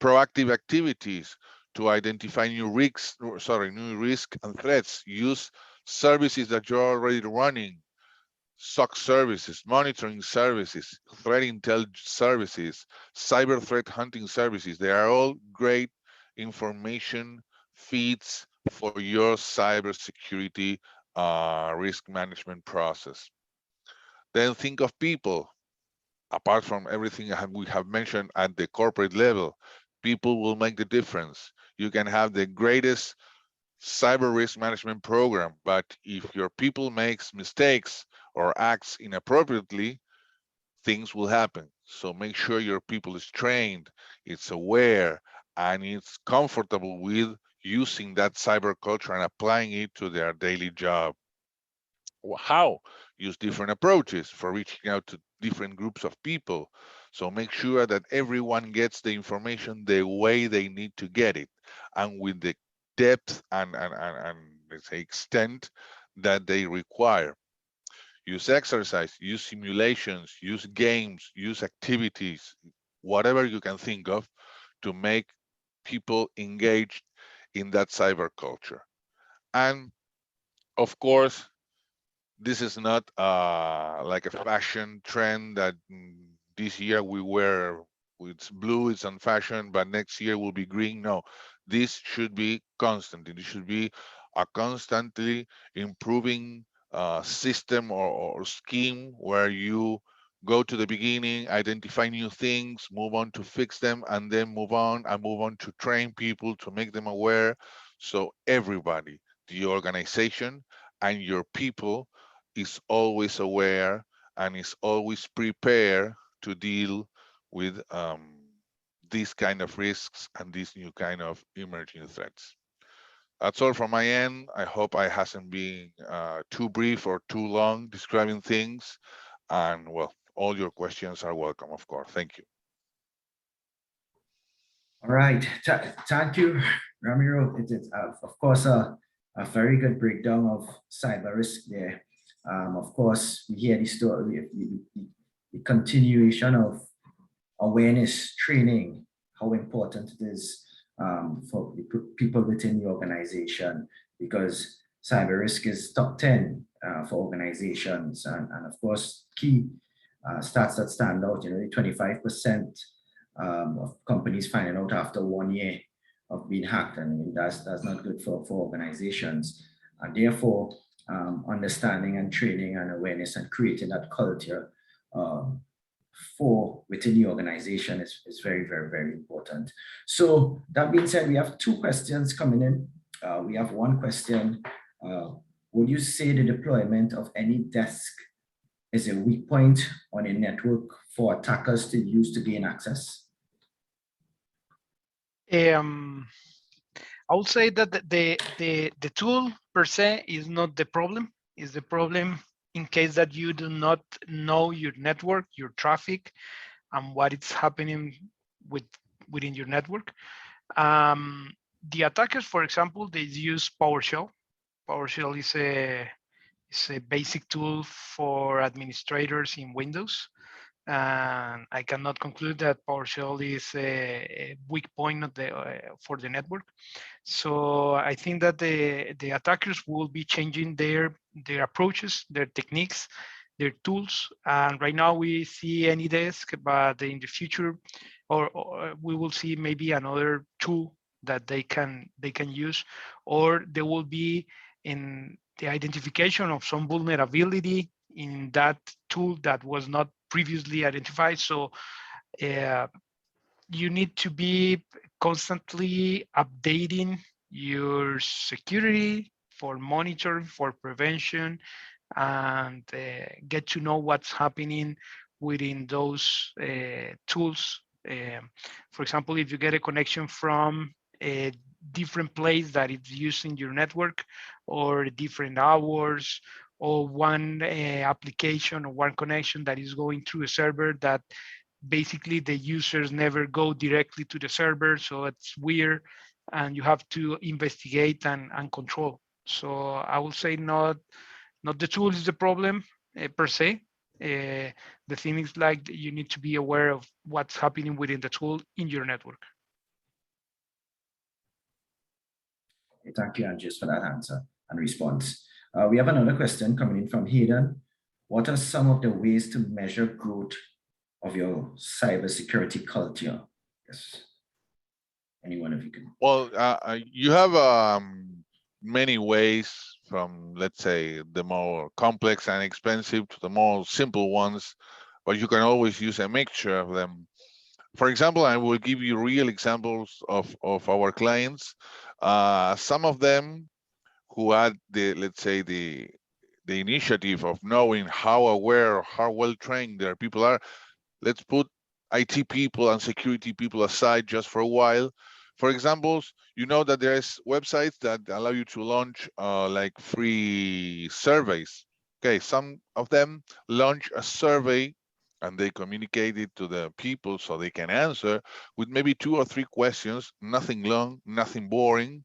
Proactive activities to identify new risk and threats. Use services that you're already running, SOC services, monitoring services, threat intel services, cyber threat hunting services. They are all great information feeds for your cybersecurity risk management process. Then think of people. Apart from everything we have mentioned at the corporate level, people will make the difference. You can have the greatest cyber risk management program, but if your people makes mistakes or acts inappropriately, things will happen. So make sure your people is trained, it's aware, and it's comfortable with using that cyber culture and applying it to their daily job. How? Use different approaches for reaching out to different groups of people. So make sure that everyone gets the information the way they need to get it and with the depth and let's say extent that they require. Use exercise, use simulations, use games, use activities, whatever you can think of to make people engaged in that cyber culture. And of course, this is not like a fashion trend that this year we wear, it's blue, it's on fashion, but next year will be green. No, this should be constant. It should be a constantly improving system or scheme where you go to the beginning, identify new things, move on to fix them, and then move on to train people to make them aware. So everybody, the organization and your people, is always aware and is always prepared to deal with these kind of risks and these new kind of emerging threats. That's all from my end. I hope I hasn't been too brief or too long describing things. And well, all your questions are welcome, of course. Thank you. All right, thank you, Ramiro. It is, of course, a very good breakdown of cyber risk there. Of course, we hear the story, the continuation of awareness training, how important it is for the people within the organization, because cyber risk is top 10 for organizations. And of course, key stats that stand out, the 25% of companies finding out after 1 year of being hacked. I mean, that's not good for organizations. And therefore, understanding and training and awareness and creating that culture for within the organization is very, very, very important. So that being said, we have two questions coming in. We have one question. Would you say the deployment of any desk is a weak point on a network for attackers to use to gain access? I would say that the tool per se is not the problem. Is the problem in case that you do not know your network, your traffic, and what is happening within your network. The attackers, for example, they use PowerShell. PowerShell is a basic tool for administrators in Windows. And I cannot conclude that PowerShell is a weak point for the network. So I think that the attackers will be changing their approaches, their techniques, their tools. And right now we see AnyDesk, but in the future, or we will see maybe another tool that they can use, or there will be in the identification of some vulnerability in that tool that was not previously identified. So you need to be constantly updating your security for monitoring, for prevention, and get to know what's happening within those tools. For example, if you get a connection from a different place that is using your network, or different hours, or one application or one connection that is going through a server that basically the users never go directly to the server, so it's weird, and you have to investigate and control. So I will say not the tool is the problem per se. The thing is, like, you need to be aware of what's happening within the tool in your network. Thank you, Andres, for that answer and response. We have another question coming in from Hayden. What are some of the ways to measure growth of your cybersecurity culture? Yes. Anyone of you can. Well, you have many ways, from, let's say, the more complex and expensive to the more simple ones, but you can always use a mixture of them. For example, I will give you real examples of our clients. Some of them who had let's say, the initiative of knowing how aware, how well trained their people are. Let's put IT people and security people aside just for a while. For example, you know that there's websites that allow you to launch like free surveys. Okay, some of them launch a survey and they communicate it to the people so they can answer with maybe 2 or 3 questions, nothing long, nothing boring.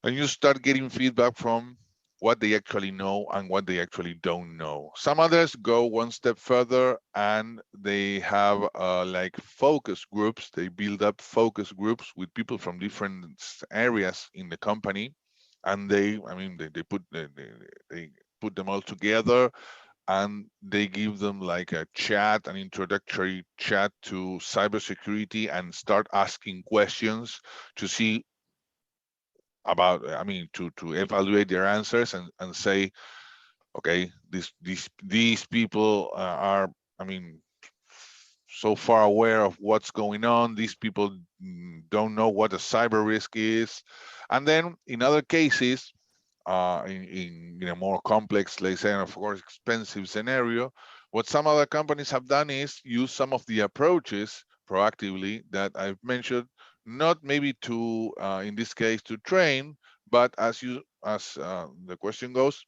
And you start getting feedback from what they actually know and what they actually don't know. Some others go one step further and they have like focus groups. They build up focus groups with people from different areas in the company, and they put them all together, and they give them like a chat, an introductory chat to cybersecurity, and start asking questions to see about, I mean, to evaluate their answers and say, okay, these people are, I mean, so far aware of what's going on. These people don't know what a cyber risk is. And then in other cases, in a more complex, let's say, and of course, expensive scenario, what some other companies have done is use some of the approaches proactively that I've mentioned, not maybe to, in this case, to train, but as the question goes,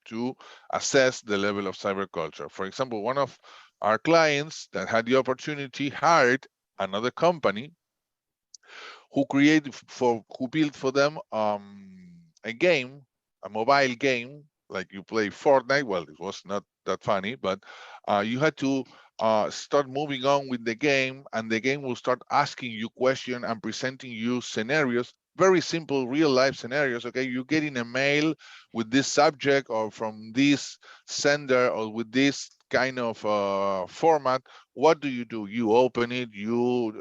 to assess the level of cyber culture. For example, one of our clients that had the opportunity hired another company who built for them a game, a mobile game, like you play Fortnite. Well, it was not that funny, but you had to start moving on with the game, and the game will start asking you questions and presenting you scenarios, very simple real life scenarios. Okay, you get in a mail with this subject or from this sender or with this kind of format. What do? You open it, you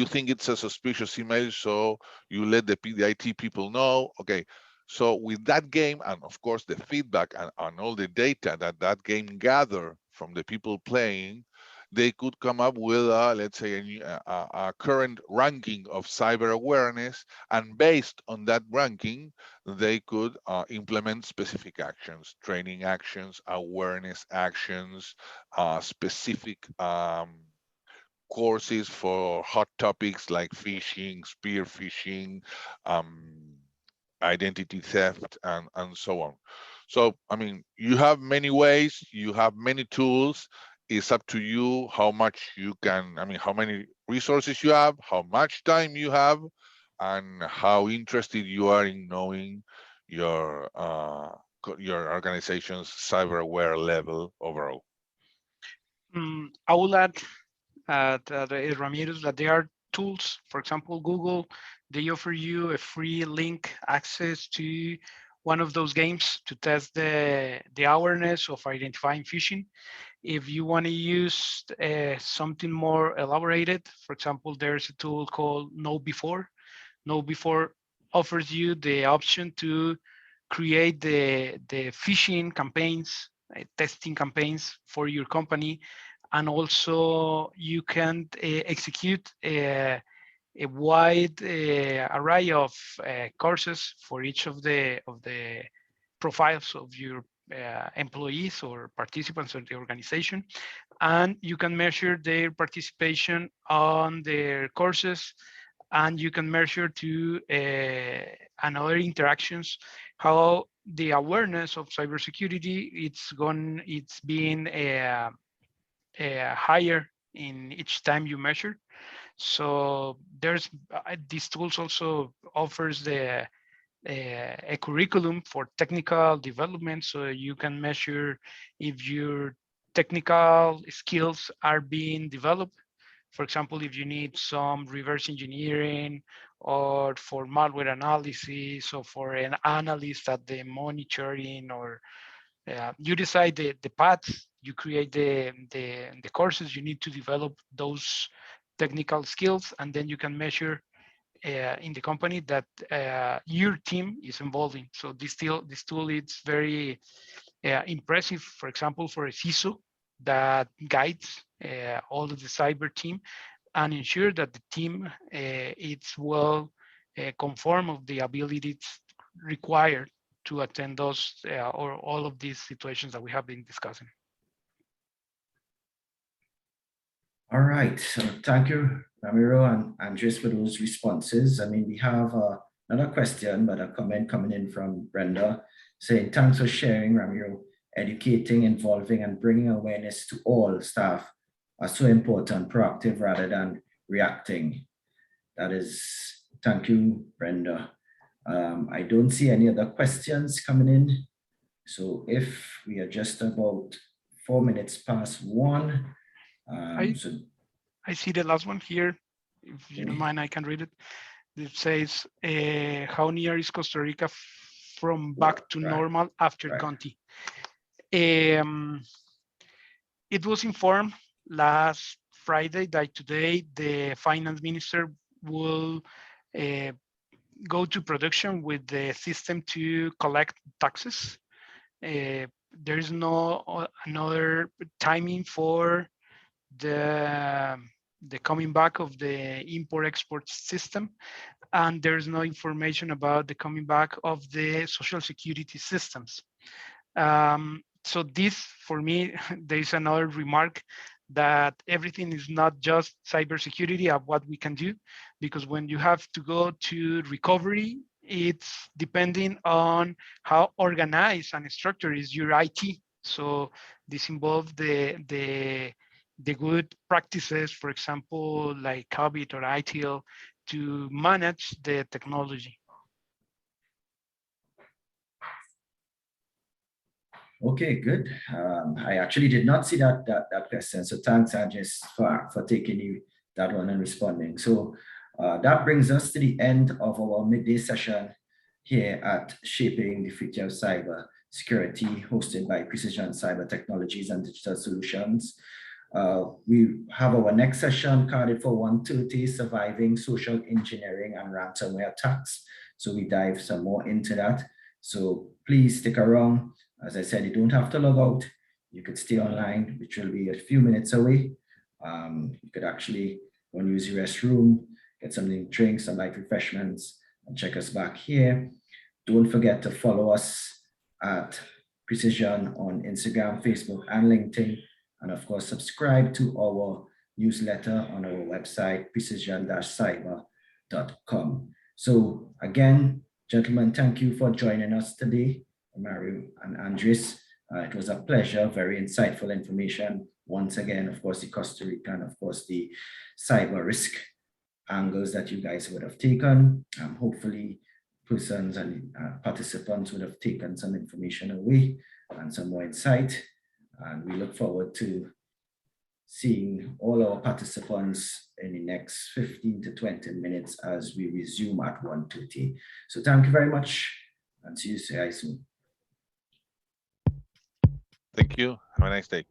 think it's a suspicious email, so you let the IT people know. Okay, so with that game, and of course the feedback and all the data that game gather from the people playing, they could come up with let's say a current ranking of cyber awareness, and based on that ranking they could implement specific actions, training actions, awareness actions, specific courses for hot topics like phishing, spear phishing, identity theft, and so on. So, I mean, you have many ways, you have many tools. It's up to you how much you can, I mean, how many resources you have, how much time you have, and how interested you are in knowing your organization's cyber aware level overall. I will add Ramirez, that there are tools. For example, Google, they offer you a free link access to one of those games to test the awareness of identifying phishing. If you want to use something more elaborated, for example, there's a tool called Know Before. Know Before offers you the option to create the phishing campaigns, testing campaigns for your company, and also you can execute a wide array of courses for each of the profiles of your employees or participants of the organization, and you can measure their participation on their courses, and you can measure to and other interactions how the awareness of cybersecurity it's being higher in each time you measure. So there's these tools also offers a curriculum for technical development, so you can measure if your technical skills are being developed. For example, if you need some reverse engineering or for malware analysis or for an analyst at the monitoring, or you decide the paths, you create the courses, you need to develop those technical skills, and then you can measure in the company that your team is involving. So this tool is very impressive, for example, for a CISO that guides all of the cyber team and ensure that the team is well conform of the abilities required to attend those or all of these situations that we have been discussing. All right, so thank you, Ramiro and Andres, for those responses. I mean, we have another question, but a comment coming in from Brenda saying, thanks for sharing, Ramiro. Educating, involving, and bringing awareness to all staff are so important, proactive rather than reacting. That is, thank you, Brenda. I don't see any other questions coming in. So if we are just about 4 minutes past 1, I see the last one here. If you don't mind, I can read it. It says, how near is Costa Rica from back to Right. normal after Right. Conti. It was informed last Friday that today the finance minister will go to production with the system to collect taxes. There is no another timing for the coming back of the import-export system, and there's no information about the coming back of the social security systems. So this, for me, there is another remark that everything is not just cybersecurity of what we can do, because when you have to go to recovery, it's depending on how organized and structured is your IT. So this involves the good practices, for example, like COVID or ITIL, to manage the technology. Okay, good. I actually did not see that question. So thanks, Andres, for taking that one and responding. So that brings us to the end of our midday session here at Shaping the Future of Cyber Security, hosted by Precision Cybertechnologies and Digital Solutions. We have our next session carded for 1:30, Surviving Social Engineering and Ransomware Attacks. So we dive some more into that. So please stick around. As I said, you don't have to log out. You could stay online, which will be a few minutes away. You could actually go and use your restroom, get something to drink, some light refreshments, and check us back here. Don't forget to follow us at Precision on Instagram, Facebook, and LinkedIn. And of course, subscribe to our newsletter on our website, precision-cyber.com. So again, gentlemen, thank you for joining us today, Mario and Andres. It was a pleasure, very insightful information. Once again, of course, the Costa Rica and of course the cyber risk angles that you guys would have taken. Hopefully persons and participants would have taken some information away and some more insight. And we look forward to seeing all our participants in the next 15 to 20 minutes as we resume at 1:30. So thank you very much and see you guys soon. Thank you. Have a nice day.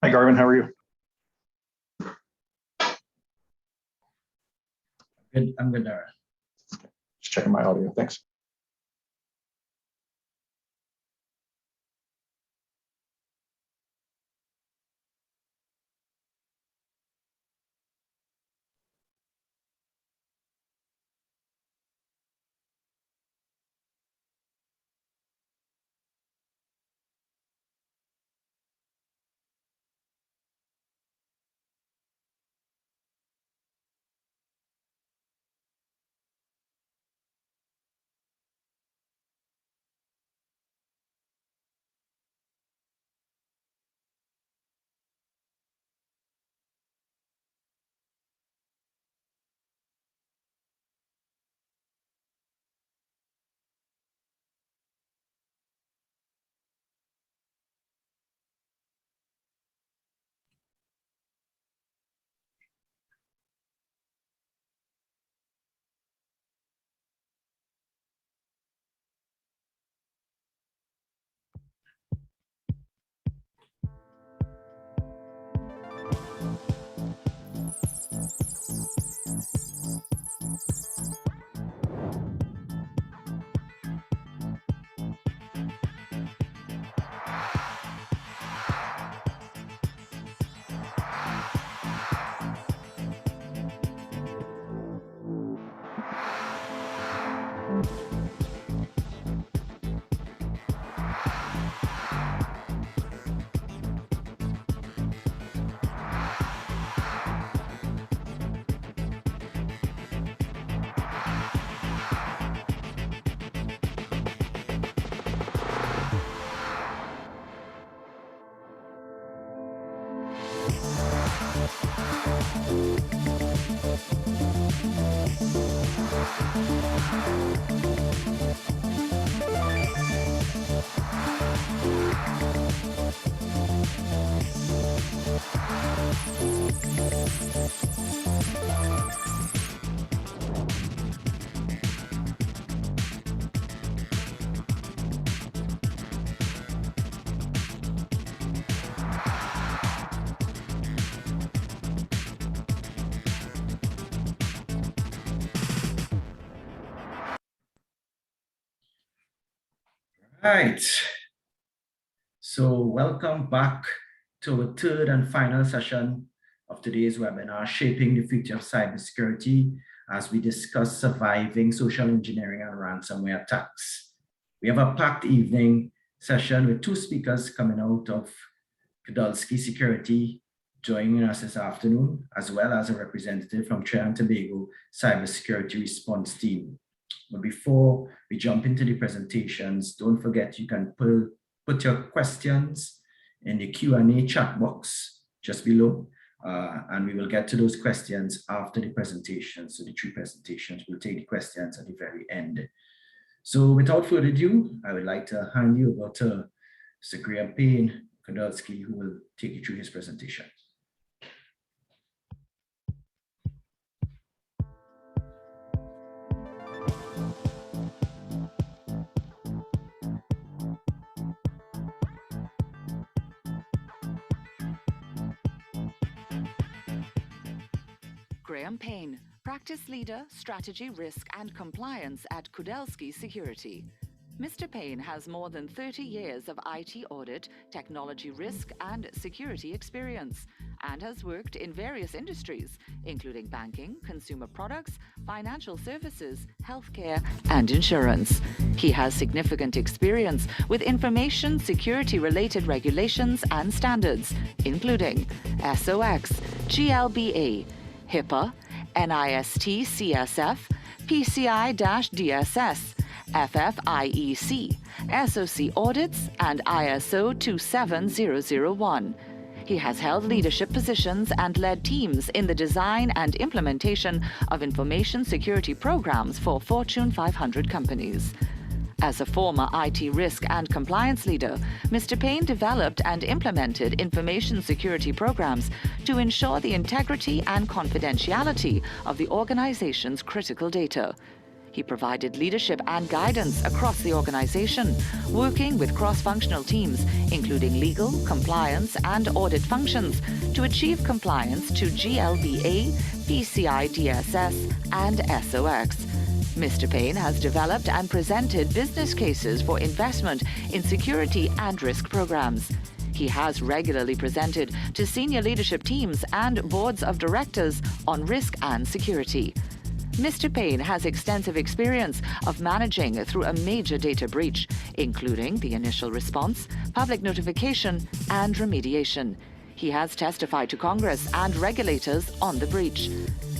Hi, Garvin, how are you? Good, I'm good, Dara. Just checking my audio, thanks. Right. So welcome back to our third and final session of today's webinar, Shaping the Future of Cybersecurity, as we discuss surviving social engineering and ransomware attacks. We have a packed evening session with two speakers coming out of Kudalski Security joining us this afternoon, as well as a representative from Trinidad and Tobago Cybersecurity Response Team. But before we jump into the presentations, don't forget you can put your questions in the Q&A chat box just below, and we will get to those questions after the presentation. So the three presentations, we'll take the questions at the very end. So without further ado, I would like to hand you over to Mr. Graham Payne Kudalski, who will take you through his presentation. Graham Payne, Practice Leader, Strategy, Risk and Compliance at Kudalski Security. Mr. Payne has more than 30 years of IT audit, technology risk and security experience, and has worked in various industries, including banking, consumer products, financial services, healthcare, and insurance. He has significant experience with information security-related regulations and standards, including SOX, GLBA, HIPAA, NIST CSF, PCI-DSS, FFIEC, SOC audits, and ISO 27001. He has held leadership positions and led teams in the design and implementation of information security programs for Fortune 500 companies. As a former IT risk and compliance leader, Mr. Payne developed and implemented information security programs to ensure the integrity and confidentiality of the organization's critical data. He provided leadership and guidance across the organization, working with cross-functional teams, including legal, compliance, and audit functions, to achieve compliance to GLBA, PCI DSS, and SOX. Mr. Payne has developed and presented business cases for investment in security and risk programs. He has regularly presented to senior leadership teams and boards of directors on risk and security. Mr. Payne has extensive experience of managing through a major data breach, including the initial response, public notification, and remediation. He has testified to Congress and regulators on the breach.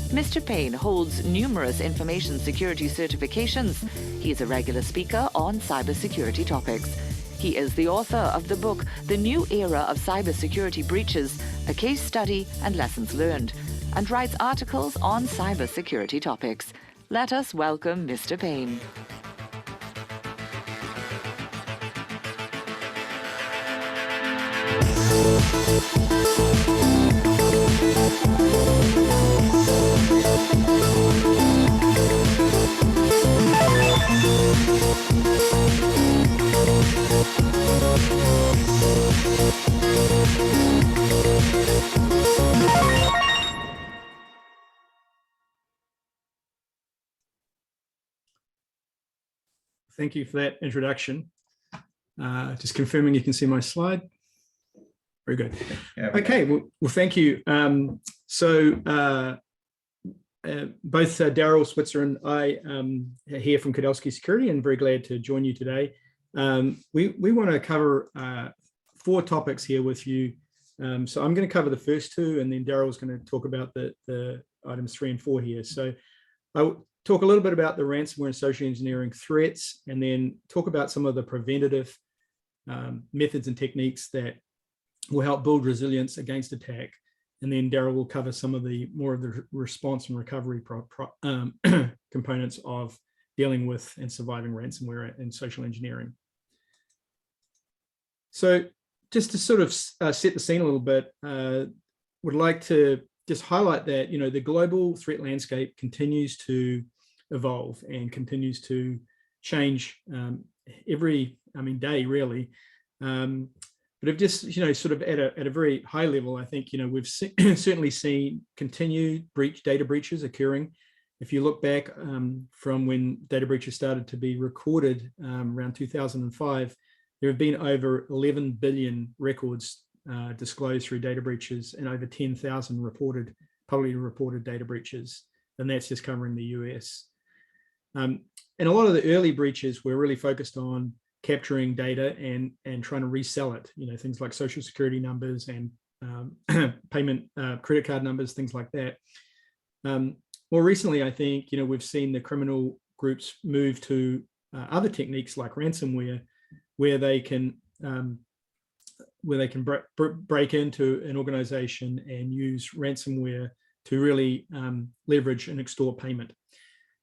Mr. Payne holds numerous information security certifications. He is a regular speaker on cybersecurity topics. He is the author of the book, The New Era of Cybersecurity Breaches, a case study and lessons learned, and writes articles on cybersecurity topics. Let us welcome Mr. Payne. Thank you for that introduction. Just confirming you can see my slide. Very good. Yeah, Okay, well, thank you. Both Daryl Switzer and I are here from Kudalski Security, and very glad to join you today. We want to cover 4 topics here with you. So I'm going to cover the first 2, and then Daryl's going to talk about the items 3 and 4 here. So I'll talk a little bit about the ransomware and social engineering threats, and then talk about some of the preventative methods and techniques that will help build resilience against attack. And then Daryl will cover some of the more of the response and recovery components of dealing with and surviving ransomware and social engineering. So just to sort of set the scene a little bit, would like to just highlight that, you know, the global threat landscape continues to evolve and continues to change every day, really. But if just, you know, sort of at a very high level, I think, you know, we've certainly seen continued data breaches occurring if you look back from when data breaches started to be recorded around 2005, there have been over 11 billion records disclosed through data breaches and over 10,000 publicly reported data breaches. And that's just covering the US. And a lot of the early breaches were really focused on capturing data and trying to resell it, things like social security numbers and payment credit card numbers, things like that. More recently, I think, we've seen the criminal groups move to other techniques like ransomware, where they can break into an organization and use ransomware to really leverage and extort payment.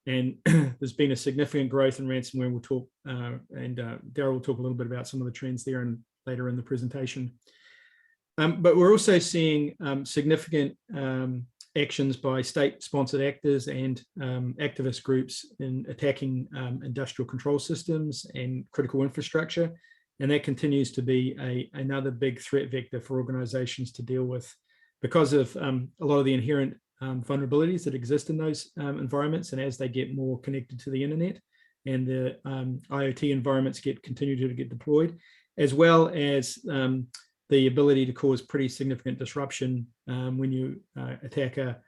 And there's been a significant growth in ransomware. We'll talk, and Darryl will talk a little bit about some of the trends there and later in the presentation. But we're also seeing significant actions by state-sponsored actors and activist groups in attacking industrial control systems and critical infrastructure. And that continues to be another big threat vector for organizations to deal with because of a lot of the inherent vulnerabilities that exist in those environments. And as they get more connected to the internet and the IoT environments continue to get deployed, as well as the ability to cause pretty significant disruption when you attack a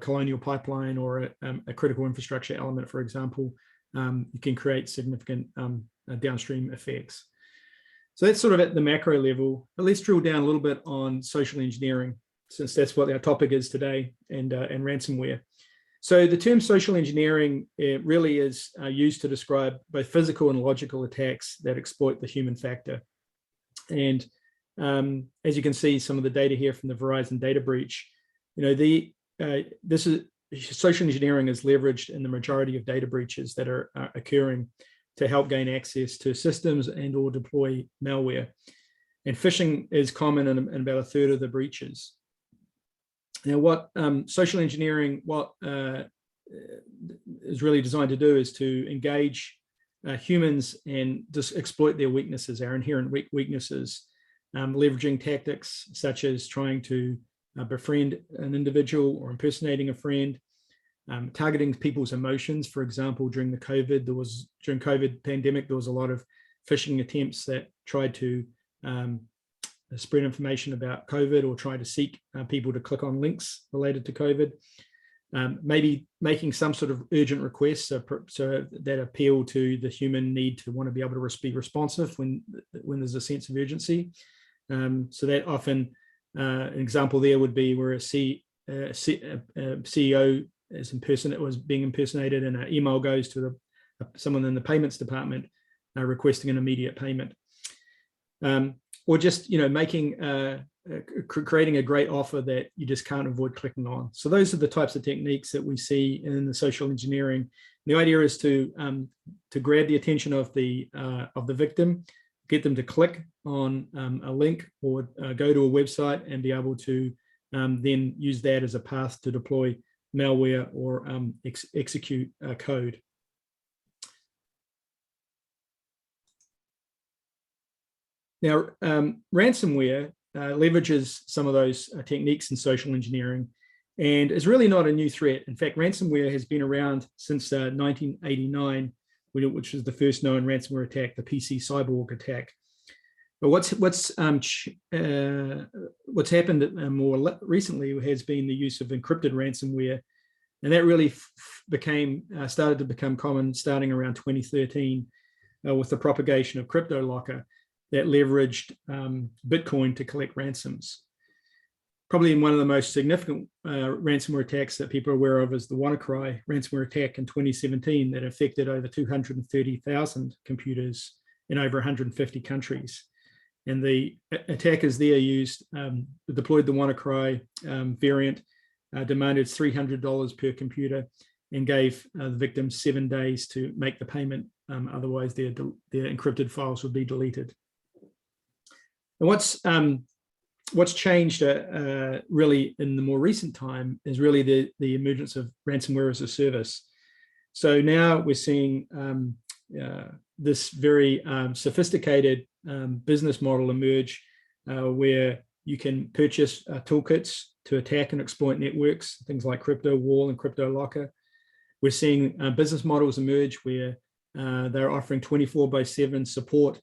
colonial pipeline or a critical infrastructure element, for example, you can create significant downstream effects. So that's sort of at the macro level, but let's drill down a little bit on social engineering, since that's what our topic is today, and ransomware. So the term social engineering really is used to describe both physical and logical attacks that exploit the human factor. And as you can see, some of the data here from the Verizon data breach, social engineering is leveraged in the majority of data breaches that are occurring to help gain access to systems and or deploy malware. And phishing is common in about a third of the breaches. Now, what social engineering, is really designed to do is to engage humans and just exploit their weaknesses, our inherent weaknesses, leveraging tactics such as trying to befriend an individual or impersonating a friend, targeting people's emotions. For example, during the COVID pandemic, there was a lot of phishing attempts that tried to spread information about COVID or try to seek people to click on links related to COVID. Maybe making some sort of urgent requests so that appeal to the human need to want to be able to be responsive when there's a sense of urgency. So that often, an example there would be where a CEO was being impersonated, and an email goes to someone in the payments department requesting an immediate payment. Or just creating a great offer that you just can't avoid clicking on. So those are the types of techniques that we see in the social engineering. The idea is to grab the attention of the victim, get them to click on a link or go to a website and be able to then use that as a path to deploy malware or execute code. Now, ransomware leverages some of those techniques in social engineering and is really not a new threat. In fact, ransomware has been around since 1989, which was the first known ransomware attack, the PC Cyborg attack. But what's happened more recently has been the use of encrypted ransomware, and that really started to become common starting around 2013 with the propagation of CryptoLocker that leveraged Bitcoin to collect ransoms. Probably one of the most significant ransomware attacks that people are aware of is the WannaCry ransomware attack in 2017 that affected over 230,000 computers in over 150 countries. And the attackers there deployed the WannaCry variant, demanded $300 per computer, and gave the victims 7 days to make the payment. Otherwise, their encrypted files would be deleted. And what's changed really in the more recent time is really the emergence of ransomware as a service. So now we're seeing this very sophisticated business model emerge where you can purchase toolkits to attack and exploit networks, things like crypto wall and crypto locker. We're seeing business models emerge where they're offering 24/7 support,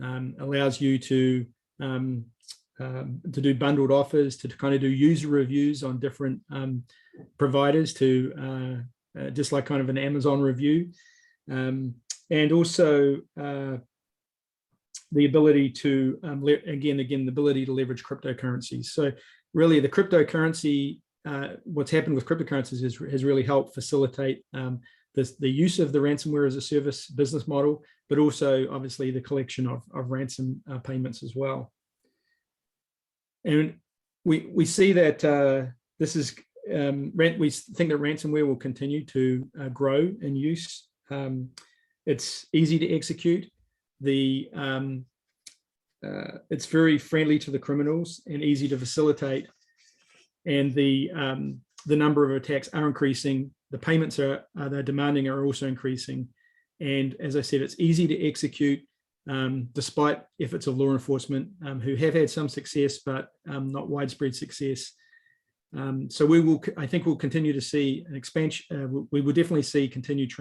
allows you to do bundled offers, to kind of do user reviews on different providers, to just like kind of an Amazon review, and also the ability to again the ability to leverage cryptocurrencies. So really, the cryptocurrency, what's happened with cryptocurrencies has really helped facilitate the use of the ransomware as a service business model, but also obviously the collection of ransom payments as well. And we see that this is we think that ransomware will continue to grow in use. It's easy to execute. It's very friendly to the criminals and easy to facilitate. And the number of attacks are increasing. The payments they're demanding are also increasing. And as I said, it's easy to execute, despite efforts of law enforcement who have had some success, but not widespread success. So I think we'll continue to see an expansion. We will definitely see continued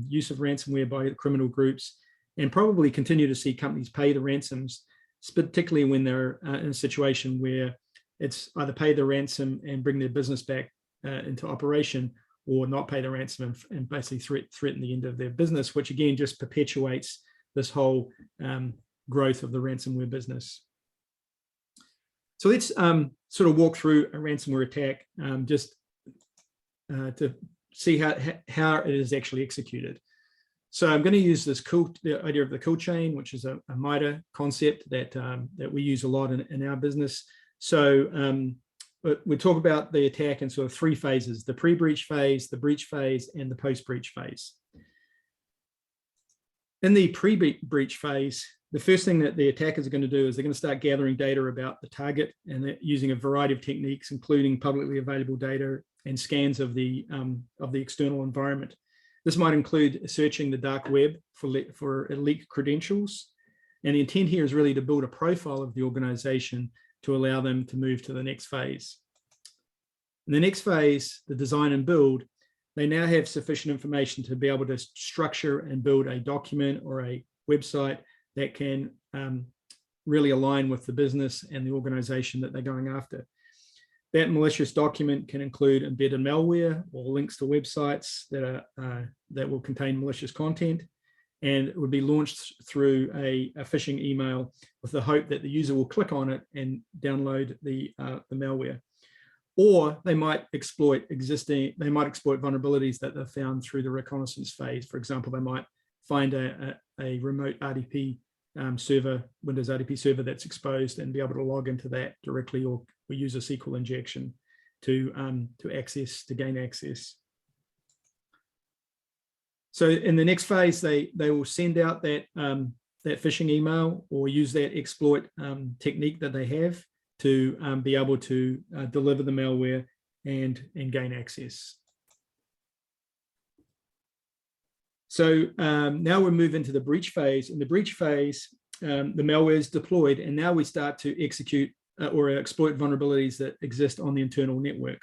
use of ransomware by criminal groups, and probably continue to see companies pay the ransoms, particularly when they're in a situation where it's either pay the ransom and bring their business back into operation, or not pay the ransom and basically threaten the end of their business, which again just perpetuates this whole growth of the ransomware business. So let's sort of walk through a ransomware attack just to see how it is actually executed. So I'm going to use the idea of the kill chain, which is a MITRE concept that we use a lot in our business. So we talk about the attack in sort of three phases: the pre-breach phase, the breach phase, and the post-breach phase. In the pre-breach phase, the first thing that the attackers are going to do is they're going to start gathering data about the target, and they're using a variety of techniques, including publicly available data and scans of the external environment. This might include searching the dark web for leaked credentials. And the intent here is really to build a profile of the organization to allow them to move to the next phase. In the next phase, the design and build, they now have sufficient information to be able to structure and build a document or a website that can really align with the business and the organization that they're going after. That malicious document can include embedded malware or links to websites that will contain malicious content, and it would be launched through a phishing email with the hope that the user will click on it and download the malware. Or they might exploit vulnerabilities that they've found through the reconnaissance phase. For example, they might find a remote RDP server, Windows RDP server that's exposed, and be able to log into that directly, or we use a SQL injection to gain access. So in the next phase, they will send out that phishing email, or use that exploit technique that they have to be able to deliver the malware and gain access. So now we move into the breach phase. In the breach phase, the malware is deployed, and now we start to execute or exploit vulnerabilities that exist on the internal network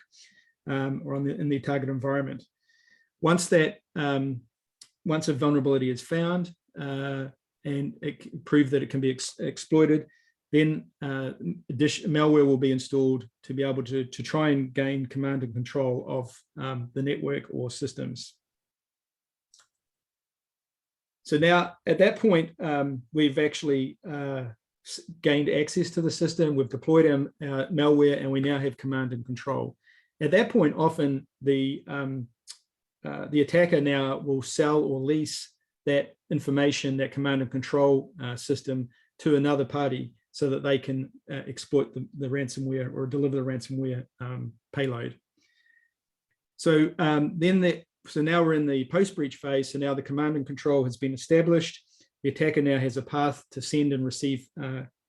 or in the target environment. Once a vulnerability is found and it proved that it can be exploited, then malware will be installed to be able to try and gain command and control of the network or systems. So now at that point, we've actually gained access to the system, we've deployed our malware, and we now have command and control. At that point, often the attacker now will sell or lease that information, that command and control system, to another party so that they can exploit the ransomware or deliver the ransomware payload. So so now we're in the post-breach phase. So now the command and control has been established. The attacker now has a path to send and receive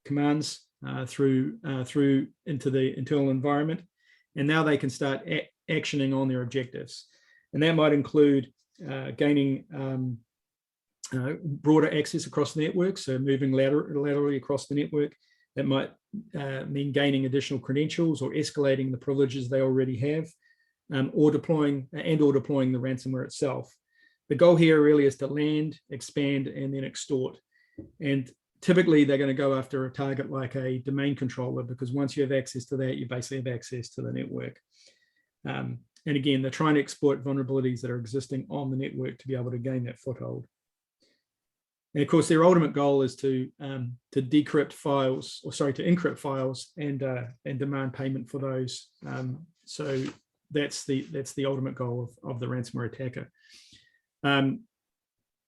commands through into the internal environment. And now they can start actioning on their objectives. And that might include gaining broader access across the network, so moving laterally across the network. That might mean gaining additional credentials or escalating the privileges they already have, or deploying the ransomware itself. The goal here really is to land, expand, and then extort. And typically they're going to go after a target like a domain controller, because once you have access to that, you basically have access to the network. And again, they're trying to exploit vulnerabilities that are existing on the network to be able to gain that foothold. And of course, their ultimate goal is to decrypt files, or sorry, to encrypt files and demand payment for those. So that's the ultimate goal of the ransomware attacker.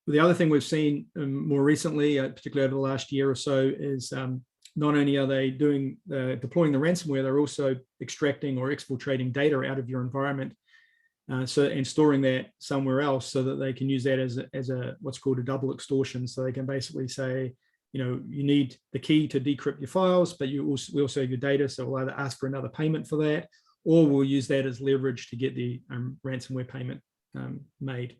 The other thing we've seen more recently, particularly over the last year or so, is not only are they deploying the ransomware, they're also extracting or exfiltrating data out of your environment, and storing that somewhere else, so that they can use that as a what's called a double extortion. So they can basically say, you need the key to decrypt your files, but we also have your data, so we'll either ask for another payment for that, or we'll use that as leverage to get the ransomware payment made.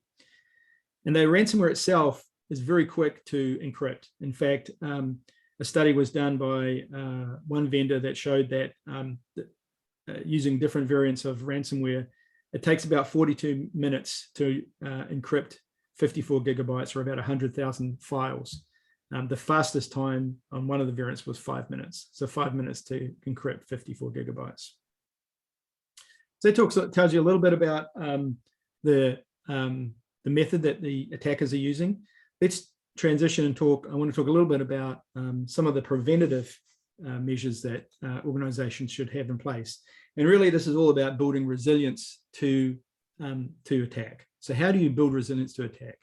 And the ransomware itself is very quick to encrypt. In fact, a study was done by one vendor that showed that using different variants of ransomware, it takes about 42 minutes to encrypt 54 gigabytes, or about 100,000 files. The fastest time on one of the variants was 5 minutes. So 5 minutes to encrypt 54 gigabytes. So it tells you a little bit about the method that the attackers are using. Let's transition and talk. I want to talk a little bit about some of the preventative measures that organizations should have in place. And really, this is all about building resilience to attack. So how do you build resilience to attack?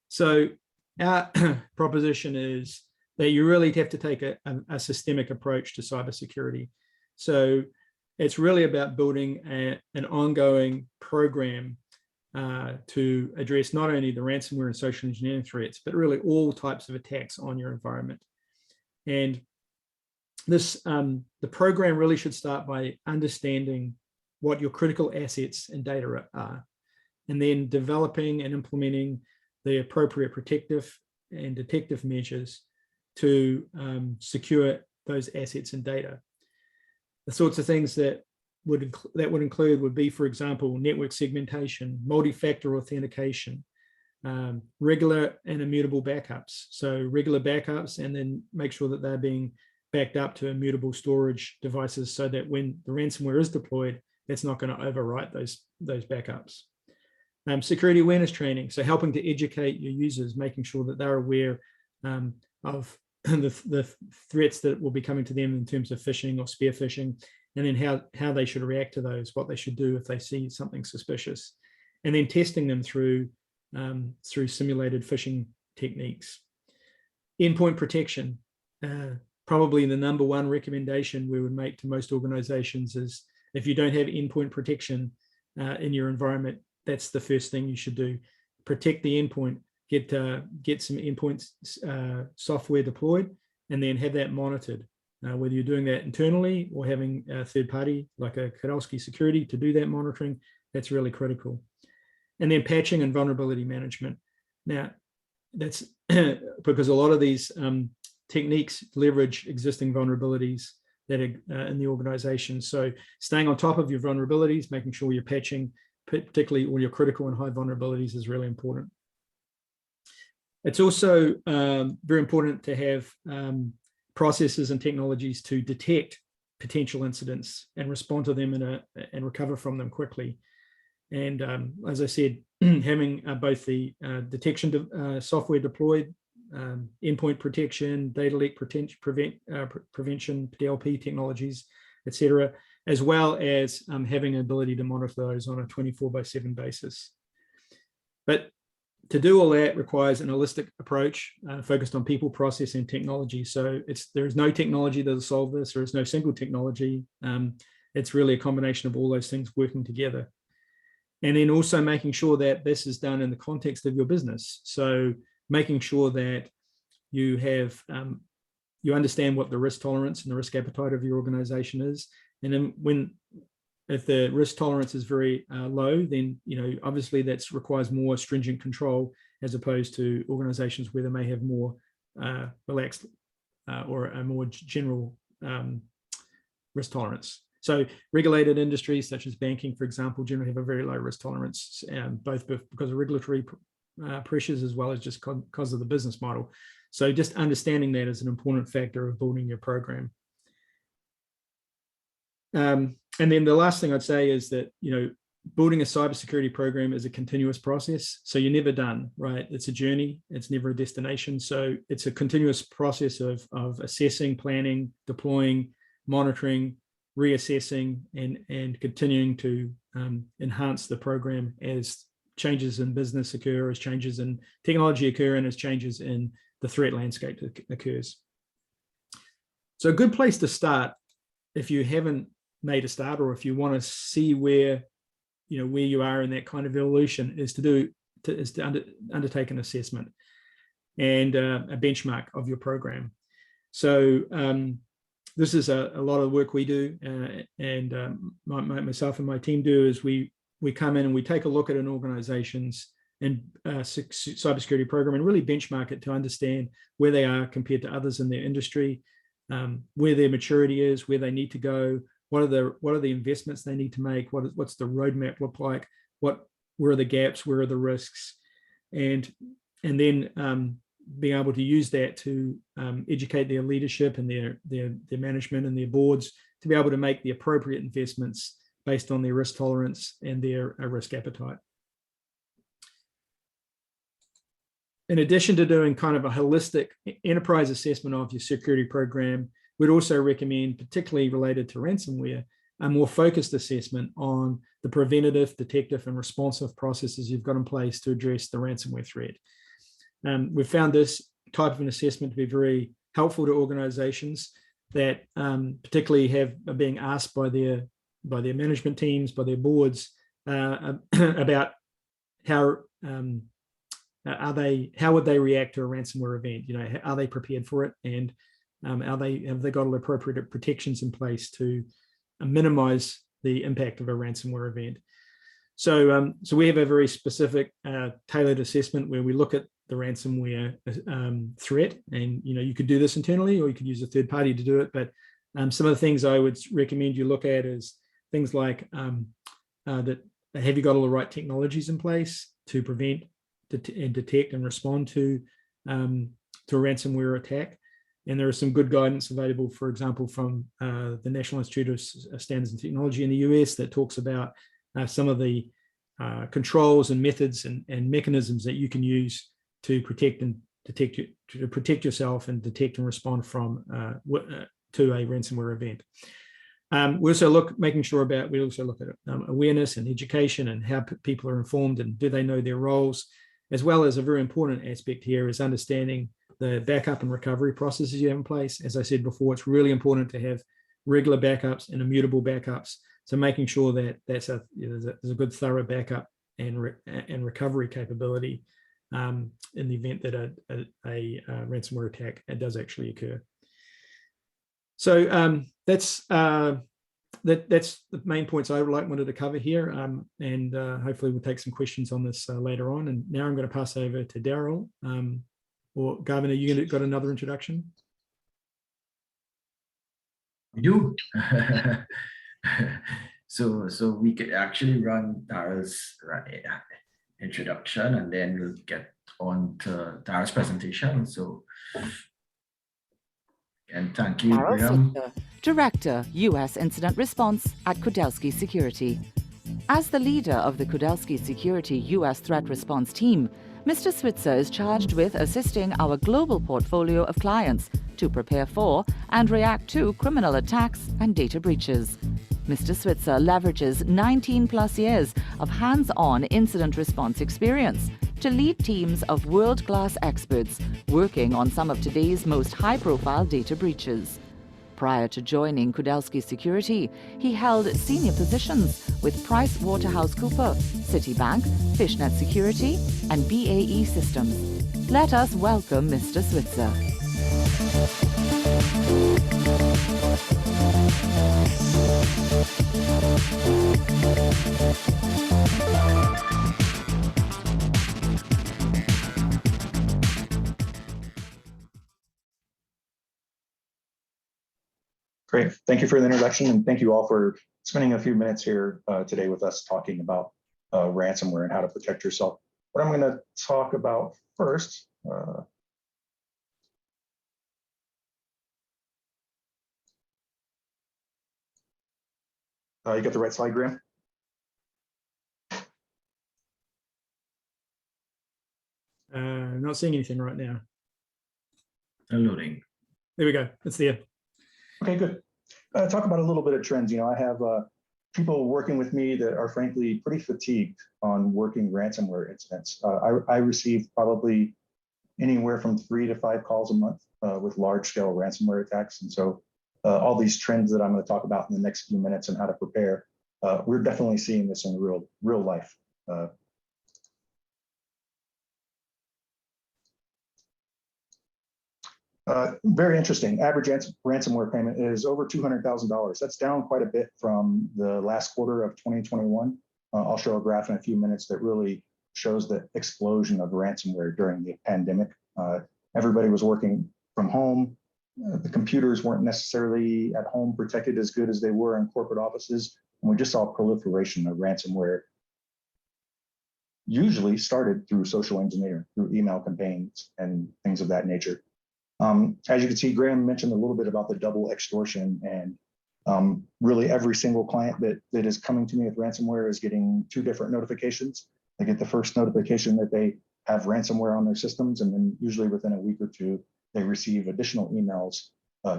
So our proposition is that you really have to take a systemic approach to cybersecurity. So it's really about building an ongoing program to address not only the ransomware and social engineering threats, but really all types of attacks on your environment. And this, the program really should start by understanding what your critical assets and data are, and then developing and implementing the appropriate protective and detective measures to secure those assets and data. The sorts of things that would include would be, for example, network segmentation, multi-factor authentication, regular and immutable backups. So regular backups, and then make sure that they're being backed up to immutable storage devices, so that when the ransomware is deployed, it's not going to overwrite those backups. Security awareness training, so helping to educate your users, making sure that they're aware of the threats that will be coming to them in terms of phishing or spear phishing, and then how they should react to those, what they should do if they see something suspicious, and then testing them through simulated phishing techniques. Endpoint protection, probably the number one recommendation we would make to most organizations is, if you don't have endpoint protection in your environment, that's the first thing you should do. Protect the endpoint, get some endpoint software deployed, and then have that monitored. Whether you're doing that internally or having a third party like a Cybersecurity to do that monitoring, that's really critical. And then patching and vulnerability management. Now, that's because a lot of these techniques leverage existing vulnerabilities that are in the organization. So staying on top of your vulnerabilities, making sure you're patching, particularly all your critical and high vulnerabilities, is really important. It's also very important to have processes and technologies to detect potential incidents and respond to them and recover from them quickly. And as I said, having both the detection software deployed, endpoint protection, data leak prevention, DLP technologies, etc., as well as having an ability to monitor those on a 24/7 basis. But to do all that requires an holistic approach focused on people, process, and technology. So there's no technology that'll solve this, or there's no single technology. It's really a combination of all those things working together. And then also making sure that this is done in the context of your business. So making sure that you have, you understand what the risk tolerance and the risk appetite of your organization is. And then if the risk tolerance is very low, then obviously that requires more stringent control, as opposed to organizations where they may have more relaxed or a more general risk tolerance. So regulated industries such as banking, for example, generally have a very low risk tolerance, both because of regulatory pressures as well as just because of the business model. So just understanding that is an important factor of building your program. And then the last thing I'd say is that, building a cybersecurity program is a continuous process. So you're never done, right? It's a journey. It's never a destination. So it's a continuous process of assessing, planning, deploying, monitoring, reassessing, and continuing to enhance the program as changes in business occur, as changes in technology occur, and as changes in the threat landscape occurs. So a good place to start, if you haven't made a start, or if you want to see where you are in that kind of evolution, is to undertake an assessment and a benchmark of your program. So this is a lot of work we do, and myself and my team do, is we come in and we take a look at an organization's and cybersecurity program and really benchmark it to understand where they are compared to others in their industry, where their maturity is, where they need to go, what are the investments they need to make, what's the roadmap look like, where are the gaps, where are the risks, and then being able to use that to educate their leadership and their management and their boards to be able to make the appropriate investments based on their risk tolerance and their risk appetite. In addition to doing kind of a holistic enterprise assessment of your security program, we'd also recommend, particularly related to ransomware, a more focused assessment on the preventative, detective, and responsive processes you've got in place to address the ransomware threat. We've found this type of an assessment to be very helpful to organizations that particularly are being asked by their management teams, by their boards, about how would they react to a ransomware event? Are they prepared for it, and have they got all appropriate protections in place to minimize the impact of a ransomware event? So we have a very specific tailored assessment where we look at the ransomware threat, and you could do this internally or you could use a third party to do it. But some of the things I would recommend you look at is things like that have you got all the right technologies in place to prevent and detect and respond to a ransomware attack. And there is some good guidance available, for example, from the National Institute of Standards and Technology in the US that talks about some of the controls and methods and mechanisms that you can use to protect yourself and detect and respond to a ransomware event. We also look at awareness and education and how people are informed and do they know their roles, as well as a very important aspect here is understanding the backup and recovery processes you have in place. As I said before, it's really important to have regular backups and immutable backups. So making sure that there's a good thorough backup and recovery capability in the event that a ransomware attack does actually occur. So that's the main points I wanted to cover here, and hopefully we'll take some questions on this later on. And now I'm going to pass over to Daryl. Or Garvin, are you got another introduction? We do. So we could actually run Daryl's introduction, and then we'll get on to Daryl's presentation. So, and thank you, Daryl Graham. Switzer, Director, U.S. Incident Response at Kudelski Security. As the leader of the Kudelski Security U.S. Threat Response Team, Mr. Switzer is charged with assisting our global portfolio of clients to prepare for and react to criminal attacks and data breaches. Mr. Switzer leverages 19+ years of hands-on incident response experience to lead teams of world-class experts working on some of today's most high-profile data breaches. Prior to joining Kudelski Security, he held senior positions with PricewaterhouseCoopers, Citibank, Fishnet Security, and BAE Systems. Let us welcome Mr. Switzer. Great. Thank you for the introduction, and thank you all for spending a few minutes here today with us talking about ransomware and how to protect yourself. What I'm going to talk about first. You got the right slide, Graham? Not seeing anything right now. Downloading. There we go. It's there. Okay, good. Talk about a little bit of trends. You know, I have people working with me that are frankly pretty fatigued on working ransomware incidents. I receive probably anywhere from 3 to 5 calls a month with large-scale ransomware attacks. And so all these trends that I'm going to talk about in the next few minutes and how to prepare, we're definitely seeing this in real life. Very interesting. Average ransomware payment is over $200,000. That's down quite a bit from the last quarter of 2021. I'll show a graph in a few minutes that really shows the explosion of ransomware during the pandemic. Everybody was working from home. The computers weren't necessarily at home protected as good as they were in corporate offices. And we just saw proliferation of ransomware, usually started through social engineering, through email campaigns and things of that nature. As you can see, Graham mentioned a little bit about the double extortion, and really every single client that is coming to me with ransomware is getting 2 different notifications. They get the first notification that they have ransomware on their systems, and then usually within a week or 2, they receive additional emails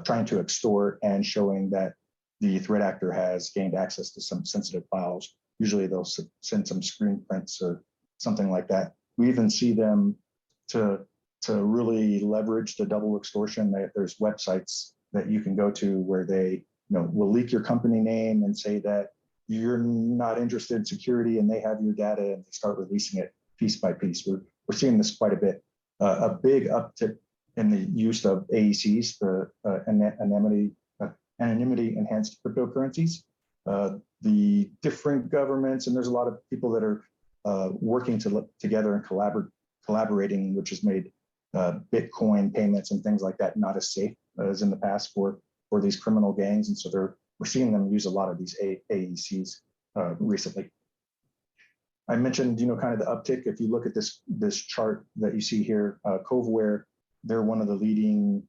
trying to extort and showing that the threat actor has gained access to some sensitive files. Usually they'll send some screen prints or something like that. We even see them to really leverage the double extortion. There's websites that you can go to where they will leak your company name and say that you're not interested in security, and they have your data and they start releasing it piece by piece. We're seeing this quite a bit. A big uptick in the use of AECs, the anonymity enhanced cryptocurrencies. The different governments, and there's a lot of people that are working together and collaborating, which has made Bitcoin payments and things like that not as safe as in the past for these criminal gangs. And so we're seeing them use a lot of these AECs recently. I mentioned, kind of the uptick. If you look at this chart that you see here, Coveware, they're one of the leading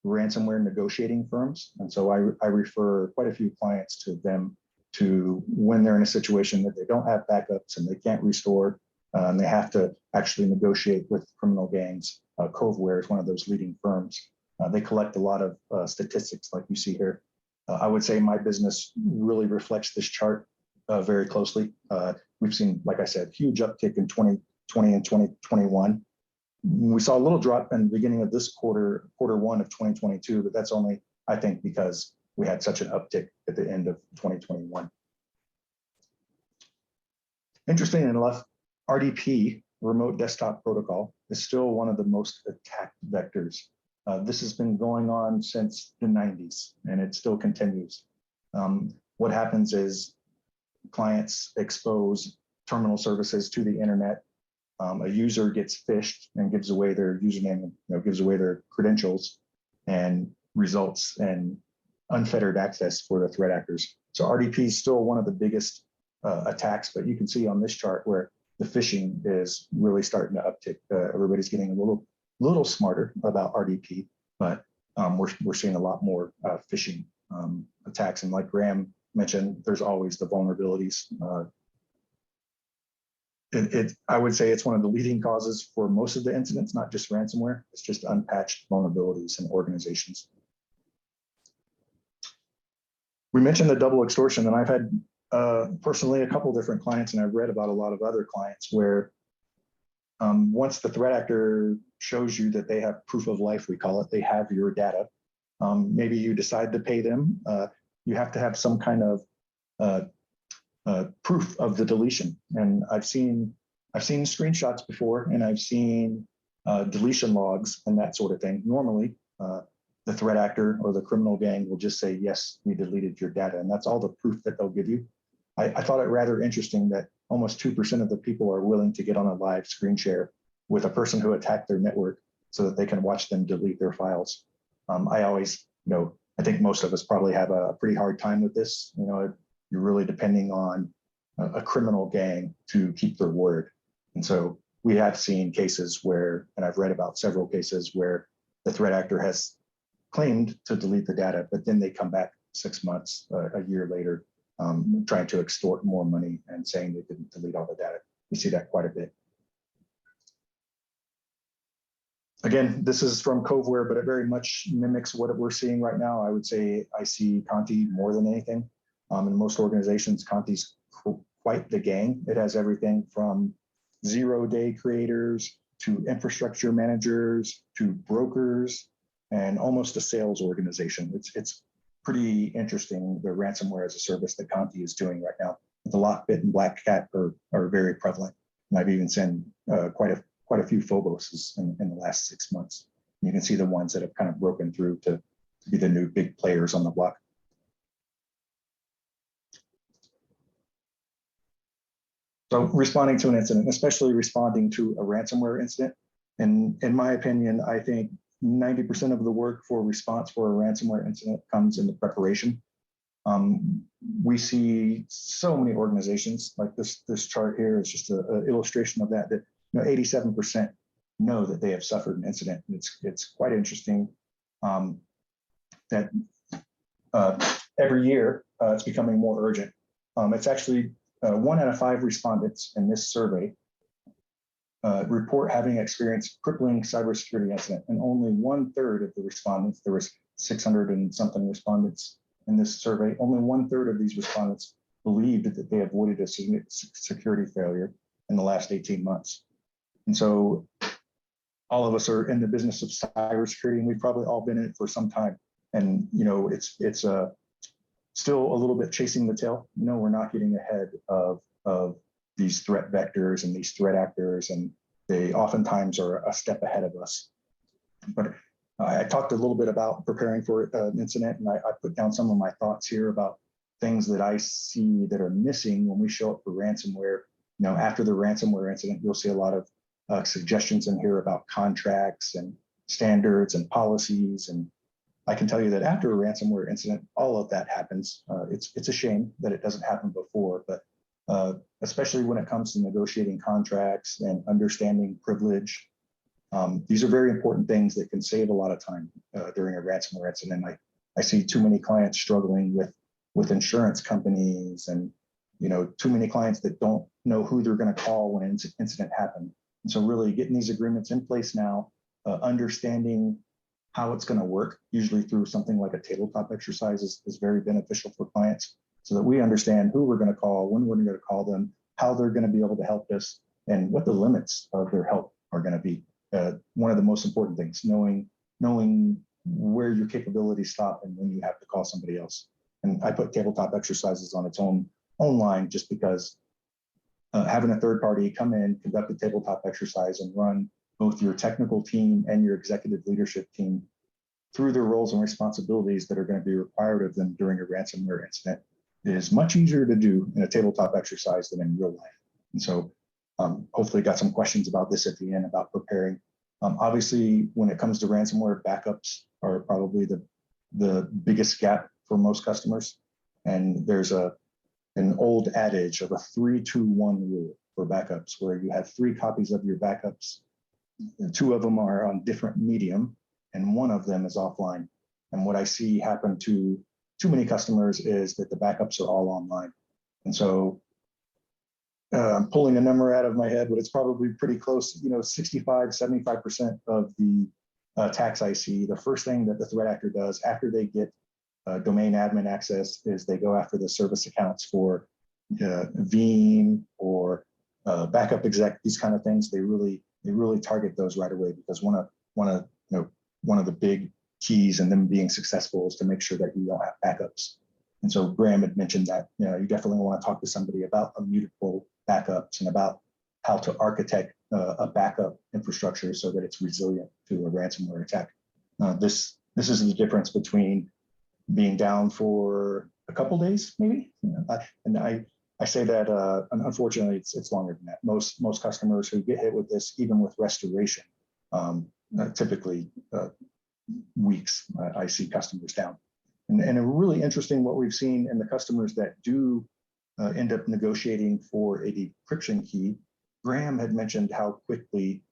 ransomware negotiating firms. And so I refer quite a few clients to them to when they're in a situation that they don't have backups and they can't restore, and they have to actually negotiate with criminal gangs. Coveware is one of those leading firms. They collect a lot of statistics like you see here. I would say my business really reflects this chart very closely. We've seen, like I said, huge uptick in 2020 and 2021. We saw a little drop in the beginning of this quarter 1 of 2022, but that's only, I think, because we had such an uptick at the end of 2021. Interesting enough, RDP, Remote Desktop Protocol, is still one of the most attacked vectors. This has been going on since the 90s, and it still continues. What happens is clients expose terminal services to the internet. A user gets phished and gives away their username, gives away their credentials, and results in unfettered access for the threat actors. So RDP is still one of the biggest attacks, but you can see on this chart where the phishing is really starting to uptick. Everybody's getting a little smarter about RDP, but we're seeing a lot more phishing attacks. And like Graham mentioned, there's always the vulnerabilities. I would say it's one of the leading causes for most of the incidents, not just ransomware. It's just unpatched vulnerabilities in organizations. We mentioned the double extortion, and I've had personally a couple different clients, and I've read about a lot of other clients where once the threat actor shows you that they have proof of life, we call it, they have your data, maybe you decide to pay them, you have to have some kind of proof of the deletion. And I've seen screenshots before, and I've seen deletion logs and that sort of thing. Normally, the threat actor or the criminal gang will just say, yes, we deleted your data. And that's all the proof that they'll give you. I thought it rather interesting that almost 2% of the people are willing to get on a live screen share with a person who attacked their network so that they can watch them delete their files. I always, I think most of us probably have a pretty hard time with this. You know, you're really depending on a criminal gang to keep their word. And so we have seen cases where, and I've read about several cases where the threat actor has claimed to delete the data, but then they come back 6 months, a year later, trying to extort more money and saying they didn't delete all the data. We see that quite a bit. Again, this is from Coveware, but it very much mimics what we're seeing right now. I would say I see Conti more than anything. In most organizations, Conti's quite the gang. It has everything from 0-day creators to infrastructure managers to brokers and almost a sales organization. It's pretty interesting, the ransomware as a service that Conti is doing right now. The Lockbit and Black Cat are very prevalent. And I've even seen quite a few Phoboses in the last 6 months. And you can see the ones that have kind of broken through to be the new big players on the block. So responding to an incident, especially responding to a ransomware incident, and in my opinion, I think 90% of the work for response for a ransomware incident comes in the preparation. We see so many organizations, like this chart here is just an illustration of that, 87% know that they have suffered an incident. It's quite interesting that every year it's becoming more urgent. It's actually 1 out of 5 respondents in this survey report having experienced crippling cybersecurity incident, and only 1/3 of the respondents, there was 600 and something respondents in this survey, only 1/3 of these respondents believed that they avoided a security failure in the last 18 months. And so all of us are in the business of cybersecurity, and we've probably all been in it for some time. And, it's still a little bit chasing the tail. We're not getting ahead of these threat vectors and these threat actors, and they oftentimes are a step ahead of us. But I talked a little bit about preparing for an incident, and I put down some of my thoughts here about things that I see that are missing when we show up for ransomware. After the ransomware incident, you'll see a lot of suggestions in here about contracts and standards and policies. And I can tell you that after a ransomware incident, all of that happens. It's a shame that it doesn't happen before, but especially when it comes to negotiating contracts and understanding privilege, these are very important things that can save a lot of time during a ransomware incident. I see too many clients struggling with insurance companies, and too many clients that don't know who they're going to call when an incident happens. And so really getting these agreements in place now, understanding how it's going to work, usually through something like a tabletop exercise, is very beneficial for clients, so that we understand who we're going to call, when we're going to call them, how they're going to be able to help us, and what the limits of their help are going to be. One of the most important things, knowing where your capabilities stop and when you have to call somebody else. And I put tabletop exercises on its own line just because having a third party come in, conduct a tabletop exercise, and run both your technical team and your executive leadership team through their roles and responsibilities that are going to be required of them during a ransomware incident is much easier to do in a tabletop exercise than in real life. And so hopefully got some questions about this at the end about preparing. Obviously, when it comes to ransomware, backups are probably the biggest gap for most customers. And there's an old adage of a 3-2-1 rule for backups, where you have 3 copies of your backups. 2 of them are on different medium, and 1 of them is offline. And what I see happen to too many customers is that the backups are all online. And so I'm pulling a number out of my head, but it's probably pretty close, 65-75% of the attacks I see, the first thing that the threat actor does after they get domain admin access is they go after the service accounts for Veeam or backup exec, these kind of things. They really target those right away, because one of the big keys in them being successful is to make sure that you don't have backups. And so Graham had mentioned that you definitely want to talk to somebody about immutable backups and about how to architect a backup infrastructure so that it's resilient to a ransomware attack. This is the difference between being down for a couple days, maybe. And I say that unfortunately it's longer than that. Most customers who get hit with this, even with restoration, typically weeks. I see customers down. And a really interesting what we've seen in the customers that do end up negotiating for a decryption key. Graham had mentioned how quickly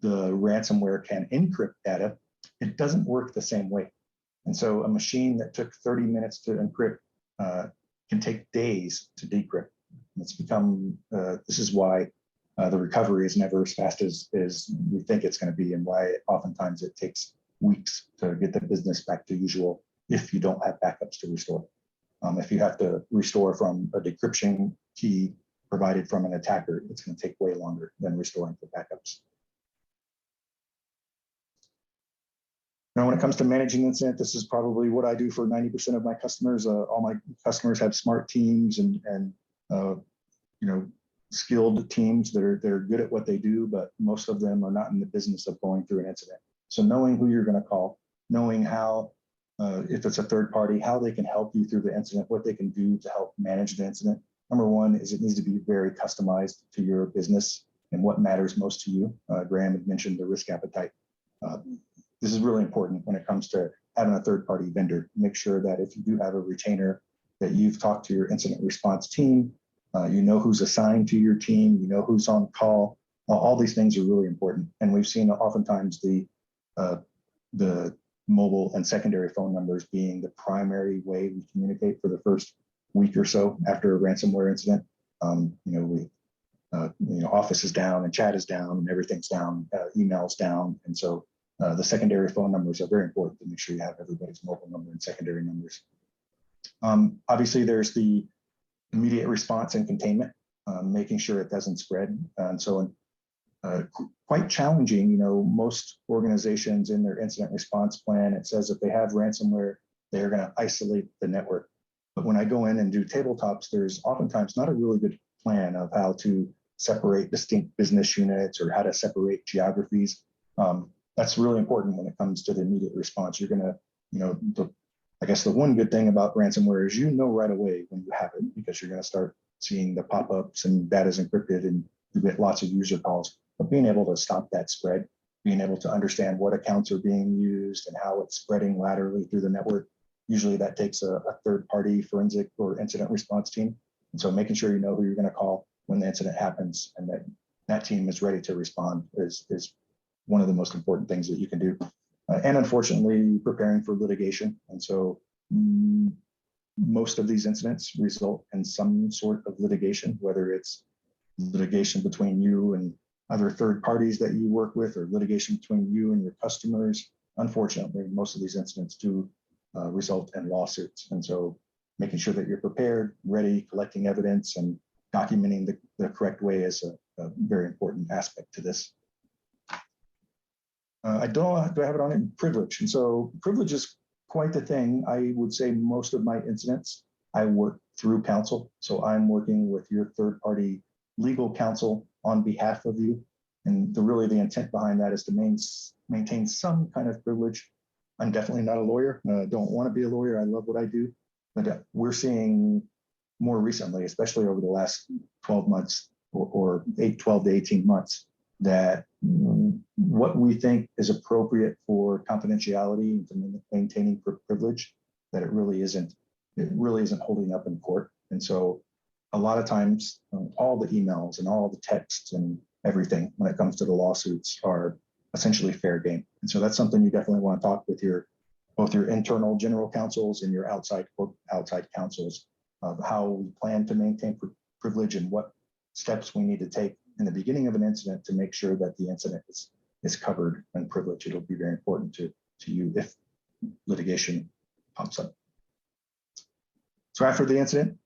the ransomware can encrypt data. It doesn't work the same way. And so a machine that took 30 minutes to encrypt can take days to decrypt. It's become, this is why the recovery is never as fast as we think it's going to be, and why oftentimes it takes weeks to get the business back to usual if you don't have backups to restore. If you have to restore from a decryption key provided from an attacker, it's going to take way longer than restoring for backups. Now, when it comes to managing incident, this is probably what I do for 90% of my customers. All my customers have smart teams and skilled teams that are good at what they do, but most of them are not in the business of going through an incident. So knowing who you're going to call, knowing how, if it's a third party, how they can help you through the incident, what they can do to help manage the incident. Number one is it needs to be very customized to your business and what matters most to you. Graham had mentioned the risk appetite. This is really important when it comes to having a third-party vendor. Make sure that if you do have a retainer, that you've talked to your incident response team, you know who's assigned to your team, you know who's on call. All these things are really important. And we've seen oftentimes the mobile and secondary phone numbers being the primary way we communicate for the first week or so after a ransomware incident. Office is down and chat is down and everything's down, email's down. And so the secondary phone numbers are very important to make sure you have everybody's mobile number and secondary numbers. Obviously, there's the immediate response and containment, making sure it doesn't spread. And so quite challenging, most organizations in their incident response plan, it says if they have ransomware, they're going to isolate the network. But when I go in and do tabletops, there's oftentimes not a really good plan of how to separate distinct business units or how to separate geographies. That's really important when it comes to the immediate response. You're going to, I guess the one good thing about ransomware is right away when you have it, because you're going to start seeing the pop-ups and data's encrypted and you get lots of user calls. But being able to stop that spread, being able to understand what accounts are being used and how it's spreading laterally through the network, usually that takes a third-party forensic or incident response team. And so making sure you know who you're going to call when the incident happens and that team is ready to respond is one of the most important things that you can do. And unfortunately, preparing for litigation. And so most of these incidents result in some sort of litigation, whether it's litigation between you and other third parties that you work with, or litigation between you and your customers. Unfortunately, most of these incidents do result in lawsuits. And so making sure that you're prepared, ready, collecting evidence, and documenting the correct way is a very important aspect to this. Do I have it on it? Privilege. And so privilege is quite the thing. I would say most of my incidents, I work through counsel. So I'm working with your third-party legal counsel on behalf of you. And the intent behind that is to maintain some kind of privilege. I'm definitely not a lawyer. Don't want to be a lawyer. I love what I do. But we're seeing more recently, especially over the last 12 months or 12 to 18 months, that what we think is appropriate for confidentiality and maintaining privilege, that it really isn't holding up in court. And so a lot of times all the emails and all the texts and everything when it comes to the lawsuits are essentially fair game. And so that's something you definitely want to talk with both your internal general counsels and your outside counsels of how we plan to maintain privilege and what steps we need to take in the beginning of an incident to make sure that the incident is covered and privileged. It'll be very important to you if litigation pops up. So after the incident,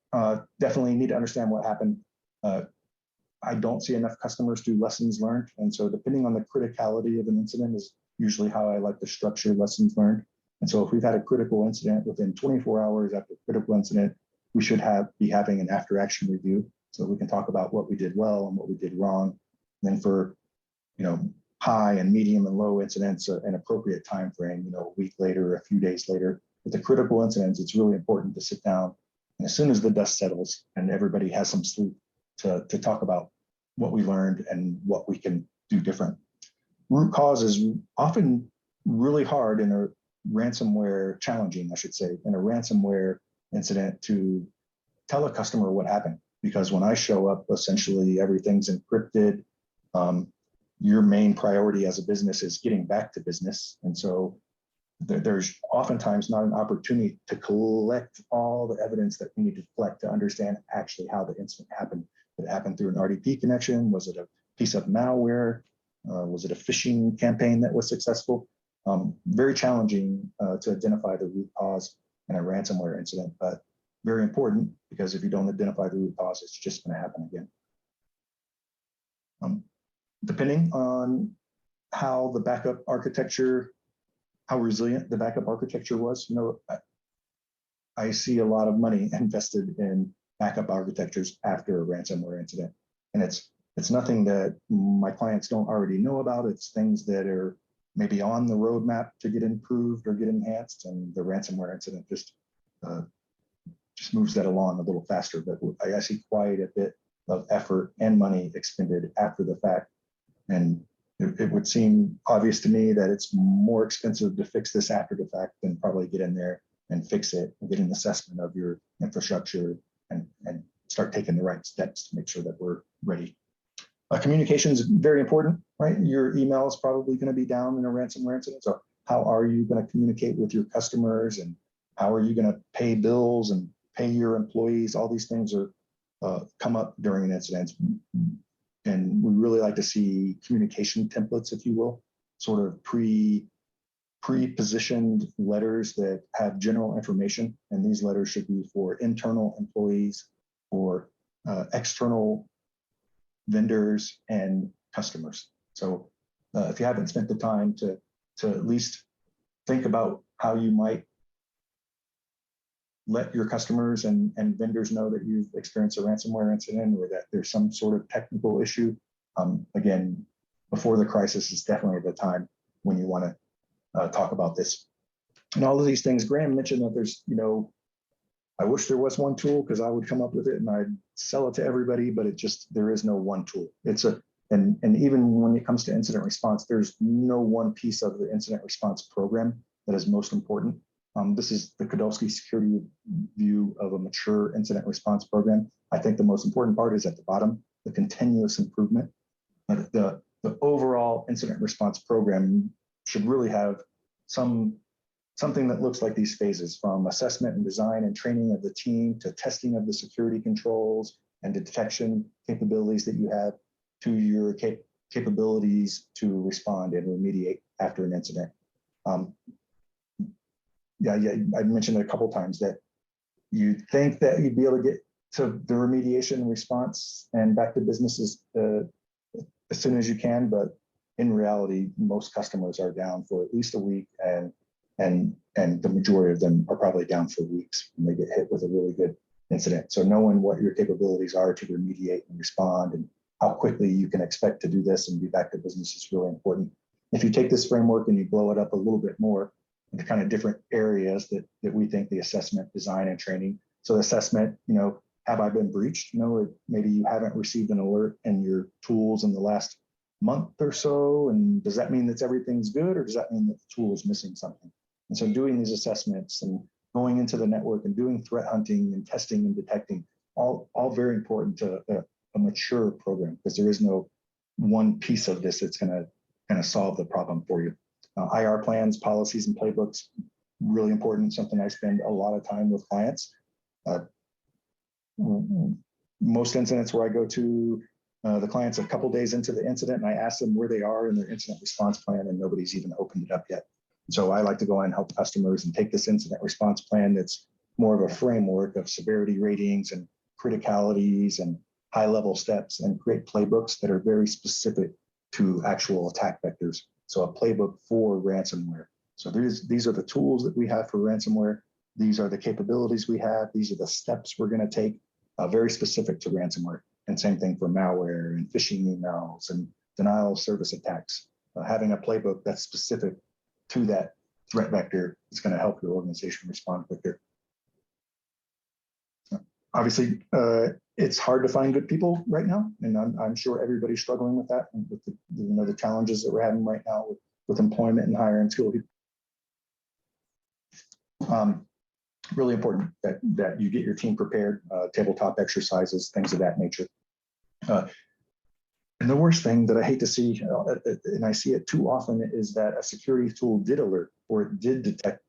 definitely need to understand what happened. I don't see enough customers do lessons learned. And so depending on the criticality of an incident is usually how I like to structure lessons learned. And so if we've had a critical incident within 24 hours after a critical incident, we should be having an after action review so we can talk about what we did well and what we did wrong. And then for high and medium and low incidents, an appropriate time frame, a week later, a few days later. With the critical incidents, it's really important to sit down, and as soon as the dust settles and everybody has some sleep, to talk about what we learned and what we can do different. Root cause is often really hard in ransomware, challenging, I should say, in a ransomware incident to tell a customer what happened. Because when I show up, essentially everything's encrypted. Your main priority as a business is getting back to business. And so there's oftentimes not an opportunity to collect all the evidence that we need to collect to understand actually how the incident happened. Did it happen through an RDP connection? Was it a piece of malware? Was it a phishing campaign that was successful? Very challenging to identify the root cause in a ransomware incident, but very important, because if you don't identify the root cause, it's just going to happen again. Depending on how the backup architecture, how resilient the backup architecture was, you know, I see a lot of money invested in backup architectures after a ransomware incident, and it's nothing that my clients don't already know about. It's things that are maybe on the roadmap to get improved or get enhanced, and the ransomware incident just moves that along a little faster. But I see quite a bit of effort and money expended after the fact, and it would seem obvious to me that it's more expensive to fix this after the fact than probably get in there and fix it and get an assessment of your infrastructure and start taking the right steps to make sure that we're ready. Communication is very important, right? Your email is probably going to be down in a ransomware incident. So how are you going to communicate with your customers, and how are you going to pay bills and pay your employees? All these things are come up during an incident. And we really like to see communication templates, if you will, sort of pre-positioned letters that have general information. And these letters should be for internal employees, or external vendors and customers. So if you haven't spent the time to at least think about how you might let your customers and vendors know that you've experienced a ransomware incident, or that there's some sort of technical issue. Again, before the crisis is definitely the time when you want to talk about this. And all of these things, Graham mentioned that there's, you know, I wish there was one tool, because I would come up with it and I'd sell it to everybody, but there is no one tool. And even when it comes to incident response, there's no one piece of the incident response program that is most important. This is the Kodolsky Security view of a mature incident response program. I think the most important part is at the bottom, the continuous improvement. But the overall incident response program should really have something that looks like these phases, from assessment and design and training of the team, to testing of the security controls and detection capabilities that you have, to your capabilities to respond and remediate after an incident. Yeah, I mentioned it a couple of times that you'd think that you'd be able to get to the remediation response and back to businesses as soon as you can, but in reality, most customers are down for at least a week, and the majority of them are probably down for weeks when they get hit with a really good incident. So knowing what your capabilities are to remediate and respond, and how quickly you can expect to do this and be back to business, is really important. If you take this framework and you blow it up a little bit more into kind of different areas that we think, the assessment, design, and training. So the assessment, you know, have I been breached? You know, or maybe you haven't received an alert in your tools in the last month or so, and does that mean that everything's good, or does that mean that the tool is missing something? And so doing these assessments and going into the network and doing threat hunting and testing and detecting, all very important to a mature program, because there is no one piece of this that's going to kind of solve the problem for you. IR plans, policies, and playbooks, really important, something I spend a lot of time with clients. Most incidents where I go to the clients a couple days into the incident, and I ask them where they are in their incident response plan, and nobody's even opened it up yet. So I like to go in and help customers and take this incident response plan that's more of a framework of severity ratings and criticalities and high-level steps, and create playbooks that are very specific to actual attack vectors. So a playbook for ransomware. So these are the tools that we have for ransomware. These are the capabilities we have. These are the steps we're going to take, very specific to ransomware. And same thing for malware and phishing emails and denial of service attacks. Having a playbook that's specific to that threat vector is going to help your organization respond quicker. Obviously, it's hard to find good people right now, and I'm sure everybody's struggling with that, and with the challenges that we're having right now with employment and hiring skilled people. Really important that you get your team prepared, tabletop exercises, things of that nature. And the worst thing that I hate to see, and I see it too often, is that a security tool did alert or it did detect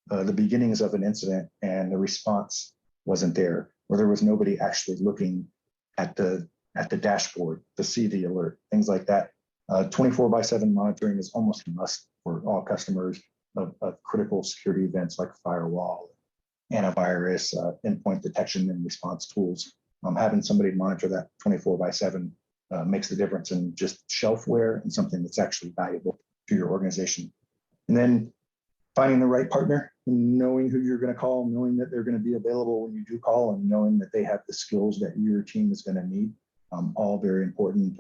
the beginnings of an incident and the response wasn't there, or there was nobody actually looking at the dashboard to see the alert, things like that. 24/7 monitoring is almost a must for all customers of critical security events like firewall, antivirus, endpoint detection and response tools. Having somebody monitor that 24/7 makes the difference in just shelfware and something that's actually valuable to your organization. And then finding the right partner, knowing who you're going to call, knowing that they're going to be available when you do call, and knowing that they have the skills that your team is going to need, all very important.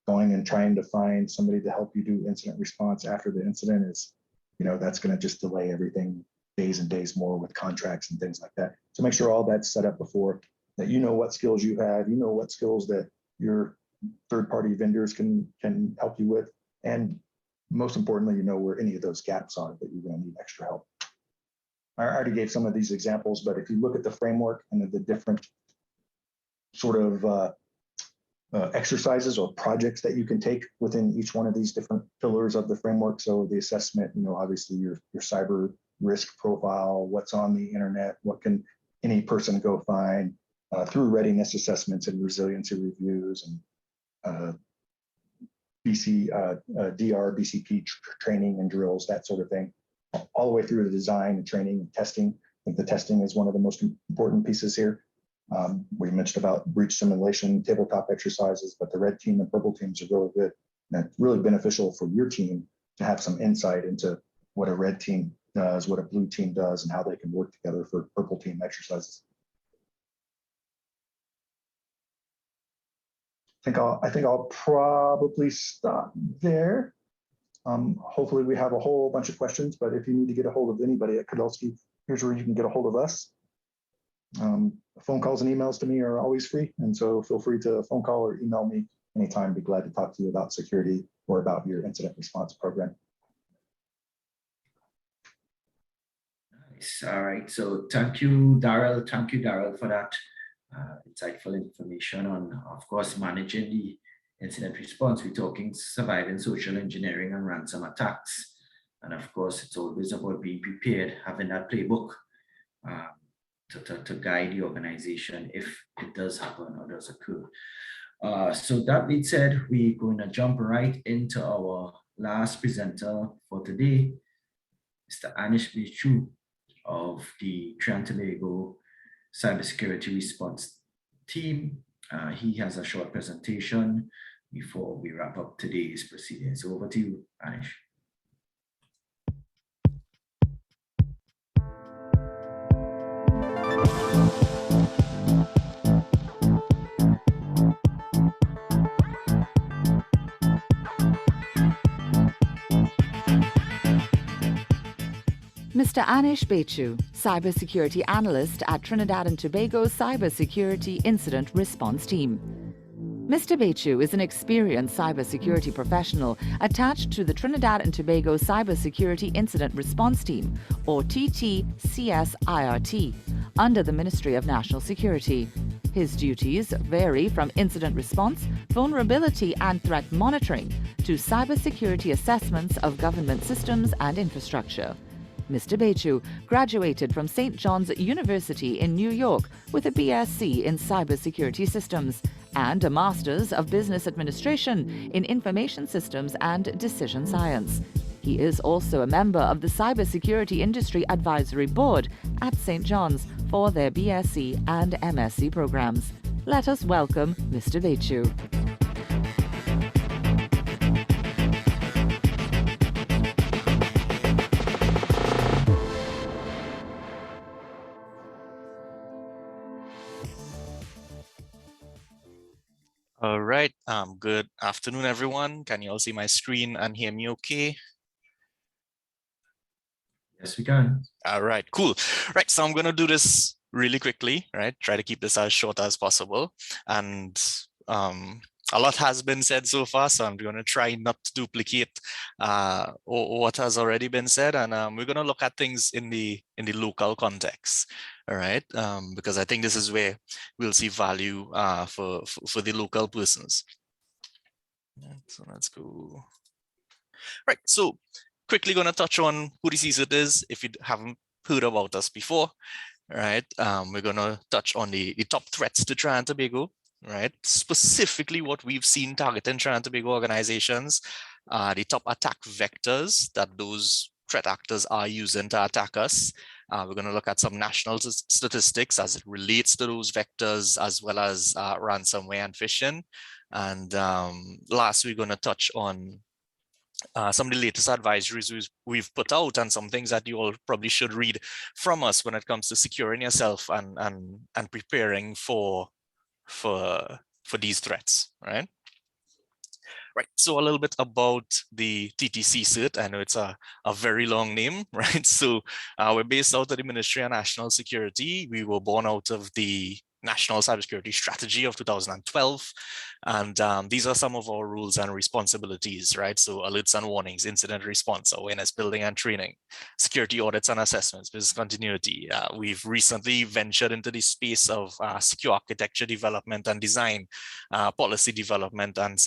Going and trying to find somebody to help you do incident response after the incident is, that's going to just delay everything days and days more with contracts and things like that. So make sure all that's set up before, that you know what skills you have, what skills that your third-party vendors can help you with, and most importantly, where any of those gaps are that you're going to need extra help. I already gave some of these examples, but if you look at the framework and the different sort of exercises or projects that you can take within each one of these different pillars of the framework. So the assessment, obviously your cyber risk profile, what's on the internet, what can any person go find through readiness assessments and resiliency reviews and DR, BCP training and drills, that sort of thing, all the way through to design and training and testing. I think the testing is one of the most important pieces here. We mentioned about breach simulation, tabletop exercises, but the red team and purple teams are really good. And it's really beneficial for your team to have some insight into what a red team does, what a blue team does, and how they can work together for purple team exercises. I think I'll probably stop there. Hopefully we have a whole bunch of questions, but if you need to get a hold of anybody at Kudelski, here's where you can get a hold of us. Phone calls and emails to me are always free, and so feel free to phone call or email me anytime. Be glad to talk to you about security or about your incident response program. Nice. All right. So thank you, Daryl. Thank you, Daryl, for that insightful information on, of course, managing the incident response. We're talking surviving social engineering and ransom attacks. And of course, it's always about being prepared, having that playbook to guide the organization if it does happen or does occur. So that being said, we're going to jump right into our last presenter for today, Mr. Anish Bechu of the Trinidad and Tobago Cybersecurity Response Team. He has a short presentation before we wrap up today's proceedings. Over to you, Anish. Mr. Anish Bechu, Cybersecurity Analyst at Trinidad and Tobago Cybersecurity Incident Response Team. Mr. Bechu is an experienced cybersecurity professional attached to the Trinidad and Tobago Cybersecurity Incident Response Team, or TTCSIRT, under the Ministry of National Security. His duties vary from incident response, vulnerability and threat monitoring, to cybersecurity assessments of government systems and infrastructure. Mr. Bechu graduated from St. John's University in New York with a BSc in Cybersecurity Systems and a Master's of Business Administration in Information Systems and Decision Science. He is also a member of the Cybersecurity Industry Advisory Board at St. John's for their BSc and MSc programs. Let us welcome Mr. Bechu. All right. Good afternoon, everyone. Can you all see my screen and hear me okay? Yes, we can. All right, cool. Right, so I'm going to do this really quickly, right? Try to keep this as short as possible. And a lot has been said so far, so I'm going to try not to duplicate what has already been said, and we're going to look at things in the local context. All right, because I think this is where we'll see value for the local persons. So let's go. Right, so quickly going to touch on who the CSIRT is if you haven't heard about us before. All right, we're going to touch on the top threats to Trinidad and Tobago, right? Specifically what we've seen targeting Trinidad and Tobago organizations, the top attack vectors that those threat actors are using to attack us. We're going to look at some national statistics as it relates to those vectors, as well as ransomware and phishing. And last, we're going to touch on some of the latest advisories we've put out, and some things that you all probably should read from us when it comes to securing yourself and preparing for these threats, right? Right, so a little bit about the TTC CERT. I know it's a very long name, right? So we're based out of the Ministry of National Security. We were born out of the National Cybersecurity Strategy of 2012. And these are some of our rules and responsibilities, right? So alerts and warnings, incident response, awareness building and training, security audits and assessments, business continuity. We've recently ventured into the space of secure architecture development and design, policy development, and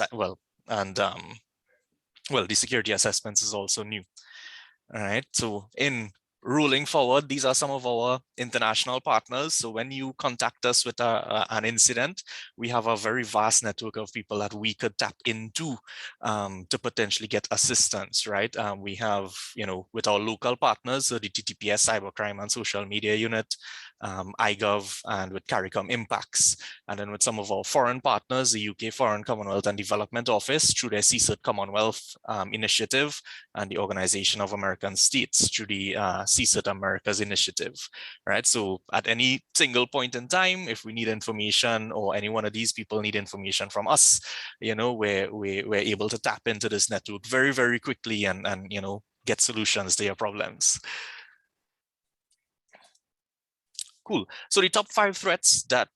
the security assessments is also new. All right, so in rolling forward, these are some of our international partners. So when you contact us with an incident, we have a very vast network of people that we could tap into to potentially get assistance, right? We have, with our local partners, so the TTPS Cybercrime and Social Media Unit, iGov, and with CARICOM Impacts. And then with some of our foreign partners, the UK Foreign Commonwealth and Development Office through their CSIRT Commonwealth initiative, and the Organization of American States through the CSIRT Americas initiative, right? So at any single point in time, if we need information or any one of these people need information from us, we're able to tap into this network very, very quickly and get solutions to your problems. Cool. So the top 5 threats that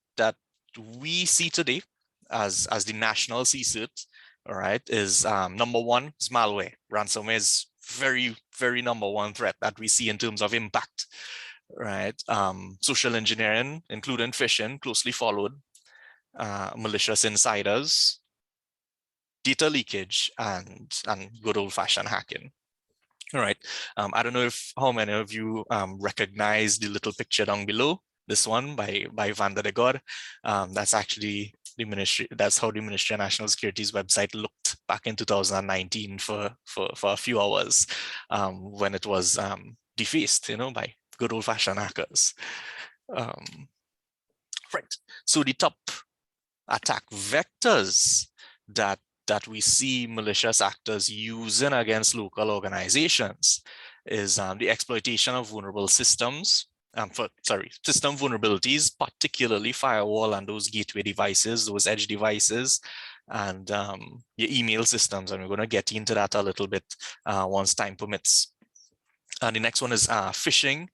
we see today as the national CSIRT, all right, is number 1 is malware. Ransomware is very, very number 1 threat that we see in terms of impact, right? Social engineering, including phishing, closely followed, malicious insiders, data leakage, and good old-fashioned hacking. All right. I don't know how many of you recognize the little picture down below. This one by Vanda de God. That's actually the ministry. That's how the Ministry of National Security's website looked back in 2019 for a few hours when it was defaced, by good old-fashioned hackers. Right. So the top attack vectors that we see malicious actors using against local organizations is the exploitation of vulnerable systems, system vulnerabilities, particularly firewall and those gateway devices, those edge devices, and your email systems. And we're going to get into that a little bit once time permits. And the next one is phishing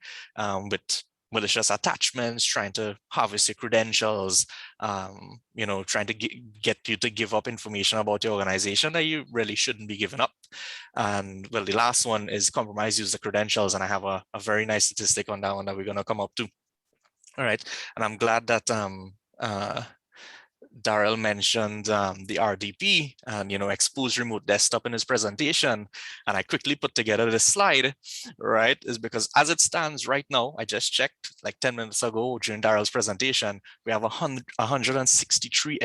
with malicious attachments, trying to harvest your credentials, trying to get you to give up information about your organization that you really shouldn't be giving up. And well, the last one is compromised user credentials. And I have a very nice statistic on that one that we're going to come up to. All right. And I'm glad that Daryl mentioned the RDP and exposed remote desktop in his presentation, and I quickly put together this slide, right? Is because as it stands right now, I just checked like 10 minutes ago during Daryl's presentation, we have 163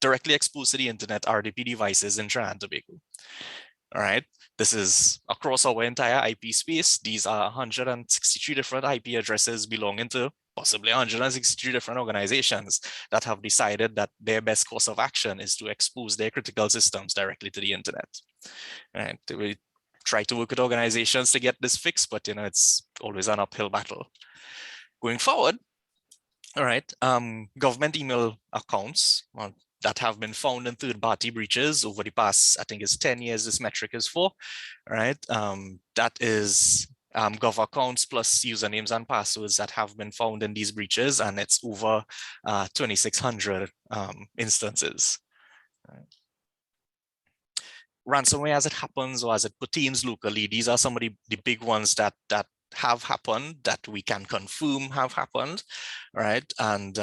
directly exposed to the internet RDP devices in Trinidad and Tobago. All right, this is across our entire IP space. These are 163 different IP addresses belonging to possibly 163 different organizations that have decided that their best course of action is to expose their critical systems directly to the internet. And we try to work with organizations to get this fixed, but it's always an uphill battle. Going forward, all right, government email accounts that have been found in third-party breaches over the past, I think it's 10 years this metric is for, right? That is gov accounts plus usernames and passwords that have been found in these breaches, and it's over 2,600 instances, Ransomware as it happens or as it pertains locally, these are some of the big ones that have happened, that we can confirm have happened, right? And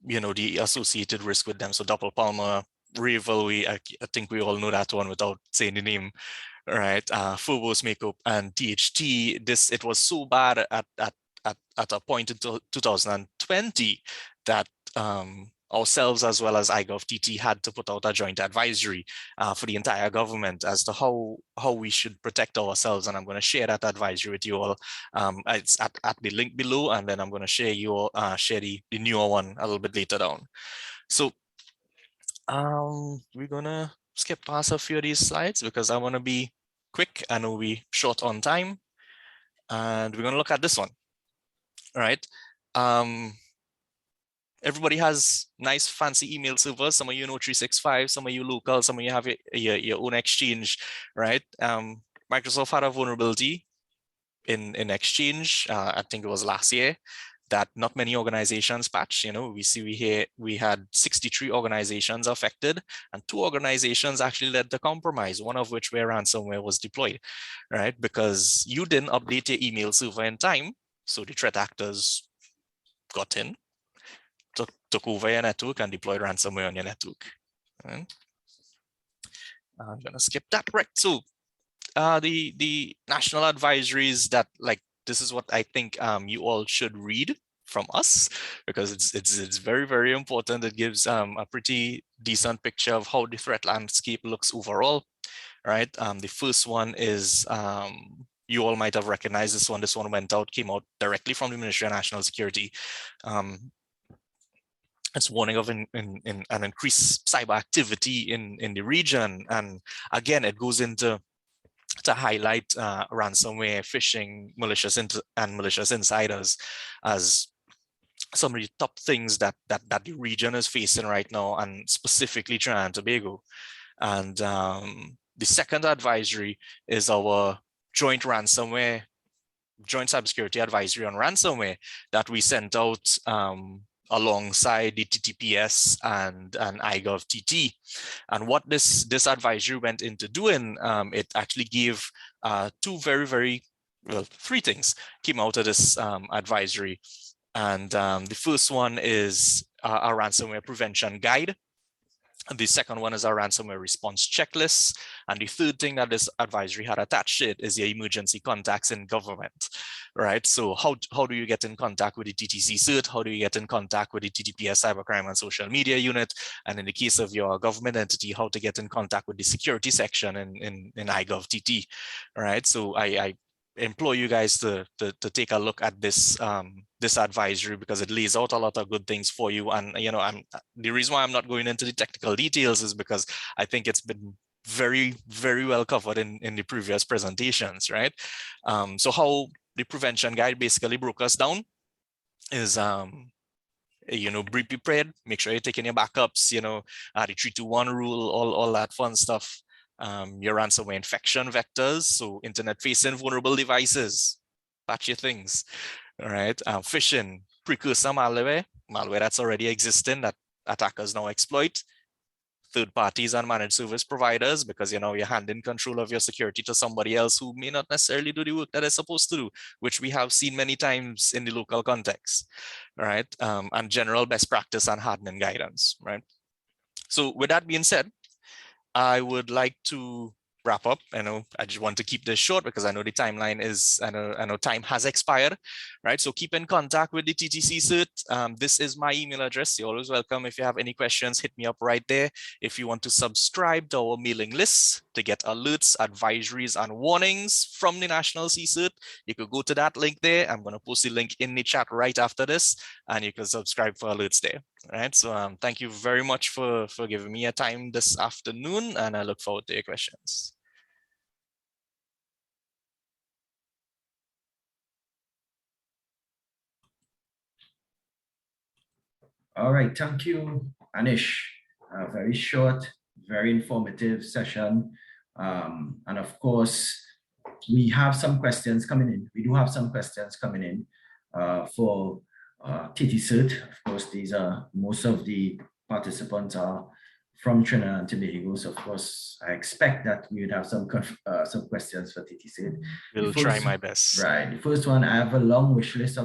you know, the associated risk with them. So Doppel Palmer, Ravel, I think we all know that one without saying the name, right? Phobos Makeup and THT. It was so bad at a point in 2020 that ourselves as well as iGovTT had to put out a joint advisory for the entire government as to how we should protect ourselves. And I'm going to share that advisory with you all. It's at the link below, and then I'm going to share the newer one a little bit later down. So we're going to skip past a few of these slides because I want to be quick. I know we're short on time, and we're going to look at this one. All right. Everybody has nice fancy email servers. Some of you know 365, some of you local, some of you have your own Exchange, right? Microsoft had a vulnerability in Exchange, I think it was last year, that not many organizations patched. You know, we had 63 organizations affected, and 2 organizations actually led to compromise, one of which where ransomware was deployed, right? Because you didn't update your email server in time, so the threat actors got in, took over your network and deployed ransomware on your network. Right? I'm gonna skip that. Right. So the national advisories that, like, this is what I think you all should read from us, because it's very, very important. It gives a pretty decent picture of how the threat landscape looks overall. Right. The first one is you all might have recognized this one. This one came out directly from the Ministry of National Security. It's warning of an increased cyber activity in the region. And again, it goes into to highlight ransomware, phishing, malicious insiders as some of the top things that the region is facing right now, and specifically Trinidad and Tobago. And the second advisory is our joint cybersecurity advisory on ransomware that we sent out alongside the TTPS and iGovTT. And what this advisory went into doing, it actually gave 3 things came out of this advisory. And the first one is a ransomware prevention guide. The second one is our ransomware response checklist. And the third thing that this advisory had attached to it is the emergency contacts in government, right? So how do you get in contact with the TTC CERT? How do you get in contact with the TTPS Cybercrime and Social Media Unit? And in the case of your government entity, how to get in contact with the security section in iGovTT, right? So I implore you guys to take a look at this this advisory, because it lays out a lot of good things for you. And you know, the reason why I'm not going into the technical details is because I think it's been very, very well covered in the previous presentations, right? So how the prevention guide basically broke us down is you know, be prepared, make sure you're taking your backups, you know, the 3-2-1 rule, all that fun stuff. Your ransomware infection vectors, so internet-facing vulnerable devices, patch your things, all right? Phishing, precursor malware that's already existing that attackers now exploit. Third parties and managed service providers, because you know you're handing control of your security to somebody else who may not necessarily do the work that they're supposed to do, which we have seen many times in the local context, right? And general best practice and hardening guidance, right? So with that being said, I would like to wrap up. I know I just want to keep this short because I know the timeline is, I know time has expired, right? So keep in contact with the TTC CERT. This is my email address. You're always welcome. If you have any questions, hit me up right there. If you want to subscribe to our mailing list to get alerts, advisories, and warnings from the National CERT, you could go to that link there. I'm going to post the link in the chat right after this, and you can subscribe for alerts there. All right. So thank you very much for giving me a time this afternoon, and I look forward to your questions. All right, thank you, Anish. Very short, very informative session. And of course, we have some questions coming in. We do have some questions coming in for TT CERT. Of course, these are, most of the participants are from Trinidad and Tobago. So of course, I expect that we would have some questions for TTC. Will try my best. Right. The first one, I have a long wish list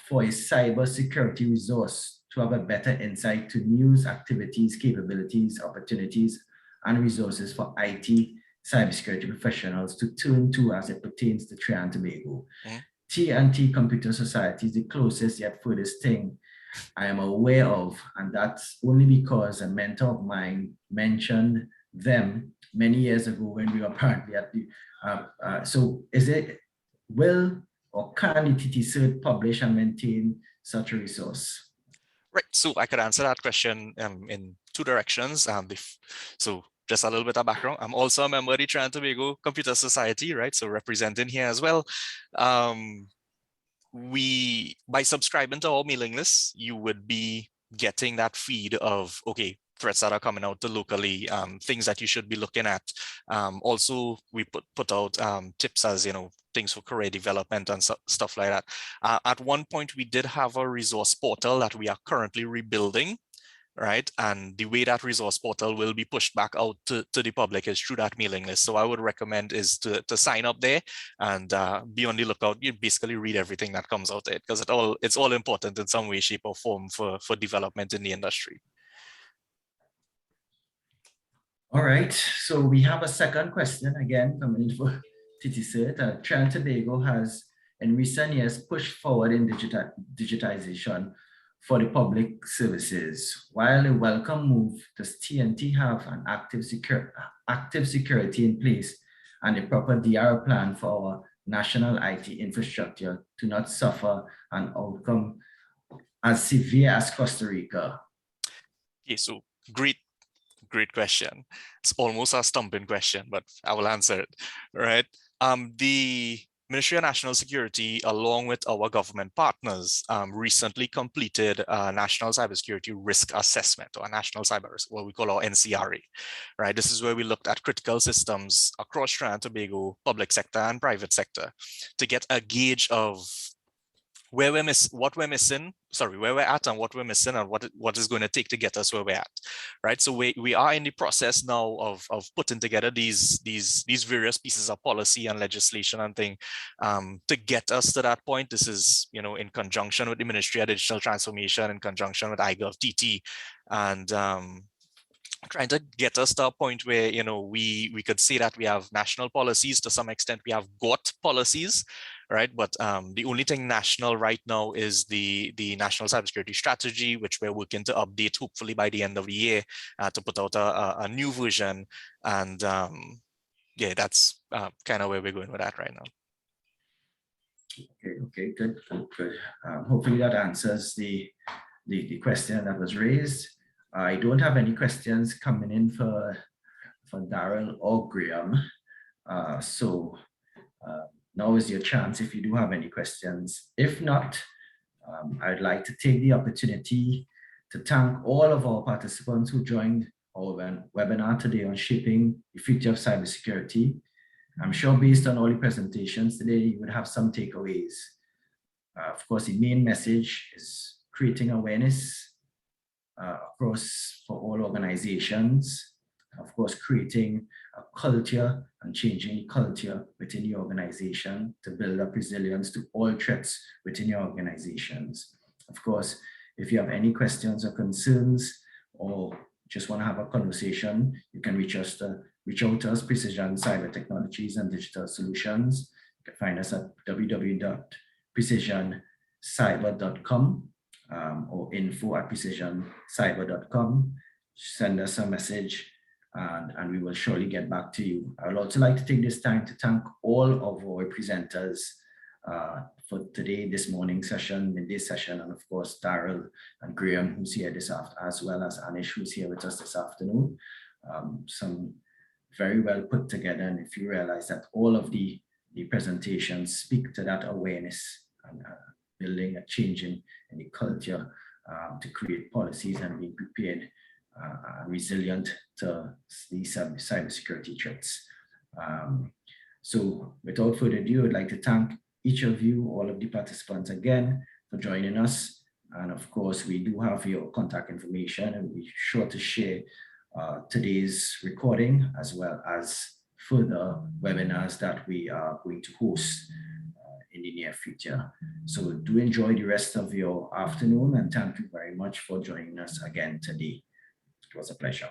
for a cybersecurity resource to have a better insight to news, activities, capabilities, opportunities, and resources for IT cybersecurity professionals to turn to as it pertains to Trinidad and Tobago. T&T Computer Society is the closest yet furthest thing I am aware of, and that's only because a mentor of mine mentioned them many years ago when we were apparently at the, so will or can the TTCert publish and maintain such a resource? Right, so I could answer that question in two directions. So just a little bit of background. I'm also a member of the Trinidad and Tobago Computer Society, right? So representing here as well. By subscribing to our mailing list, you would be getting that feed of, okay, threats that are coming out locally, things that you should be looking at. Also, we put out tips as, things for career development and stuff like that. At one point, we did have a resource portal that we are currently rebuilding, right? And the way that resource portal will be pushed back out to the public is through that mailing list. So I would recommend is to sign up there and be on the lookout. You basically read everything that comes out there because it's all important in some way, shape, or form for development in the industry. All right, so we have a second question again coming in for TTCert. Trinidad and Tobago has in recent years pushed forward in digitization for the public services. While a welcome move, does TNT have an active security in place and a proper DR plan for our national IT infrastructure to not suffer an outcome as severe as Costa Rica? Okay, so great question. It's almost a stumping question, but I will answer it, right? The Ministry of National Security, along with our government partners, recently completed a National Cybersecurity Risk Assessment, or a National Cyber, what we call our NCRA, right? This is where we looked at critical systems across Trinidad and Tobago, public sector and private sector, to get a gauge of where we're at and what we're missing and what is going to take to get us where we're at, right? So we are in the process now of putting together these various pieces of policy and legislation and thing to get us to that point. This is, in conjunction with the Ministry of Digital Transformation, in conjunction with iGovTT, and trying to get us to a point where we could say that we have national policies. To some extent we have got policies, right? But the only thing national right now is the National Cybersecurity Strategy, which we're working to update hopefully by the end of the year to put out a new version. And yeah, that's kind of where we're going with that right now. Okay, good. Hopefully that answers the question that was raised. I don't have any questions coming in for Daryl or Graham. So now is your chance if you do have any questions. If not, I'd like to take the opportunity to thank all of our participants who joined our webinar today on shaping the future of cybersecurity. I'm sure based on all the presentations today, you would have some takeaways. Of course, the main message is creating awareness across for all organizations, of course, creating a culture and changing the culture within the organization to build up resilience to all threats within your organizations. Of course, if you have any questions or concerns or just want to have a conversation, you can reach out to us, Precision Cybertechnologies and Digital Solutions. You can find us at www.precisioncyber.com. or info@precisioncyber.com. Send us a message and we will surely get back to you. I would also like to take this time to thank all of our presenters for today, this morning session, midday session, and of course, Daryl and Graham, who's here this afternoon, as well as Anish, who's here with us this afternoon. Some very well put together, and if you realize that all of the presentations speak to that awareness and building a change in the culture to create policies and be prepared and resilient to these cybersecurity threats. So without further ado, I'd like to thank each of you, all of the participants again for joining us. And of course, we do have your contact information and we'll be sure to share today's recording, as well as further webinars that we are going to host in the near future. So do enjoy the rest of your afternoon, and thank you very much for joining us again today. It was a pleasure.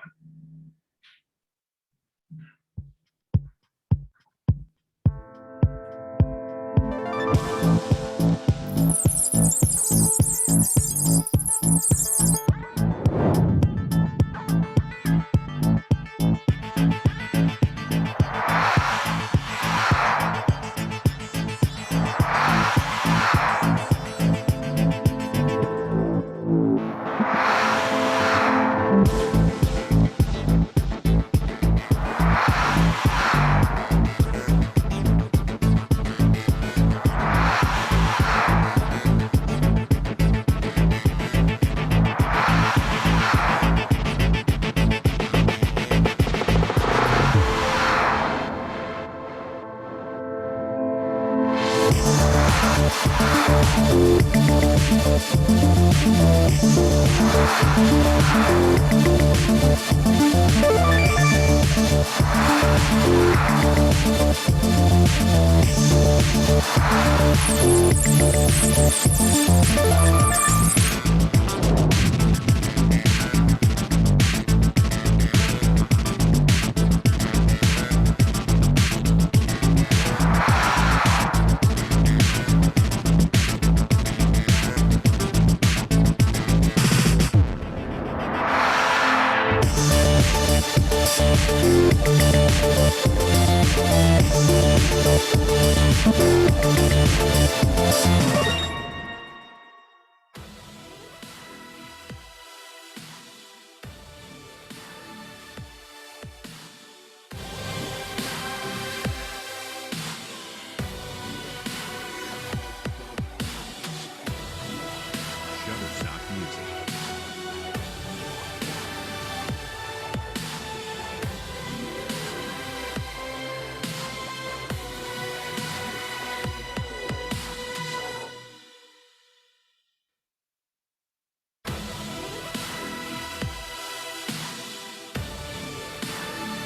Thank you.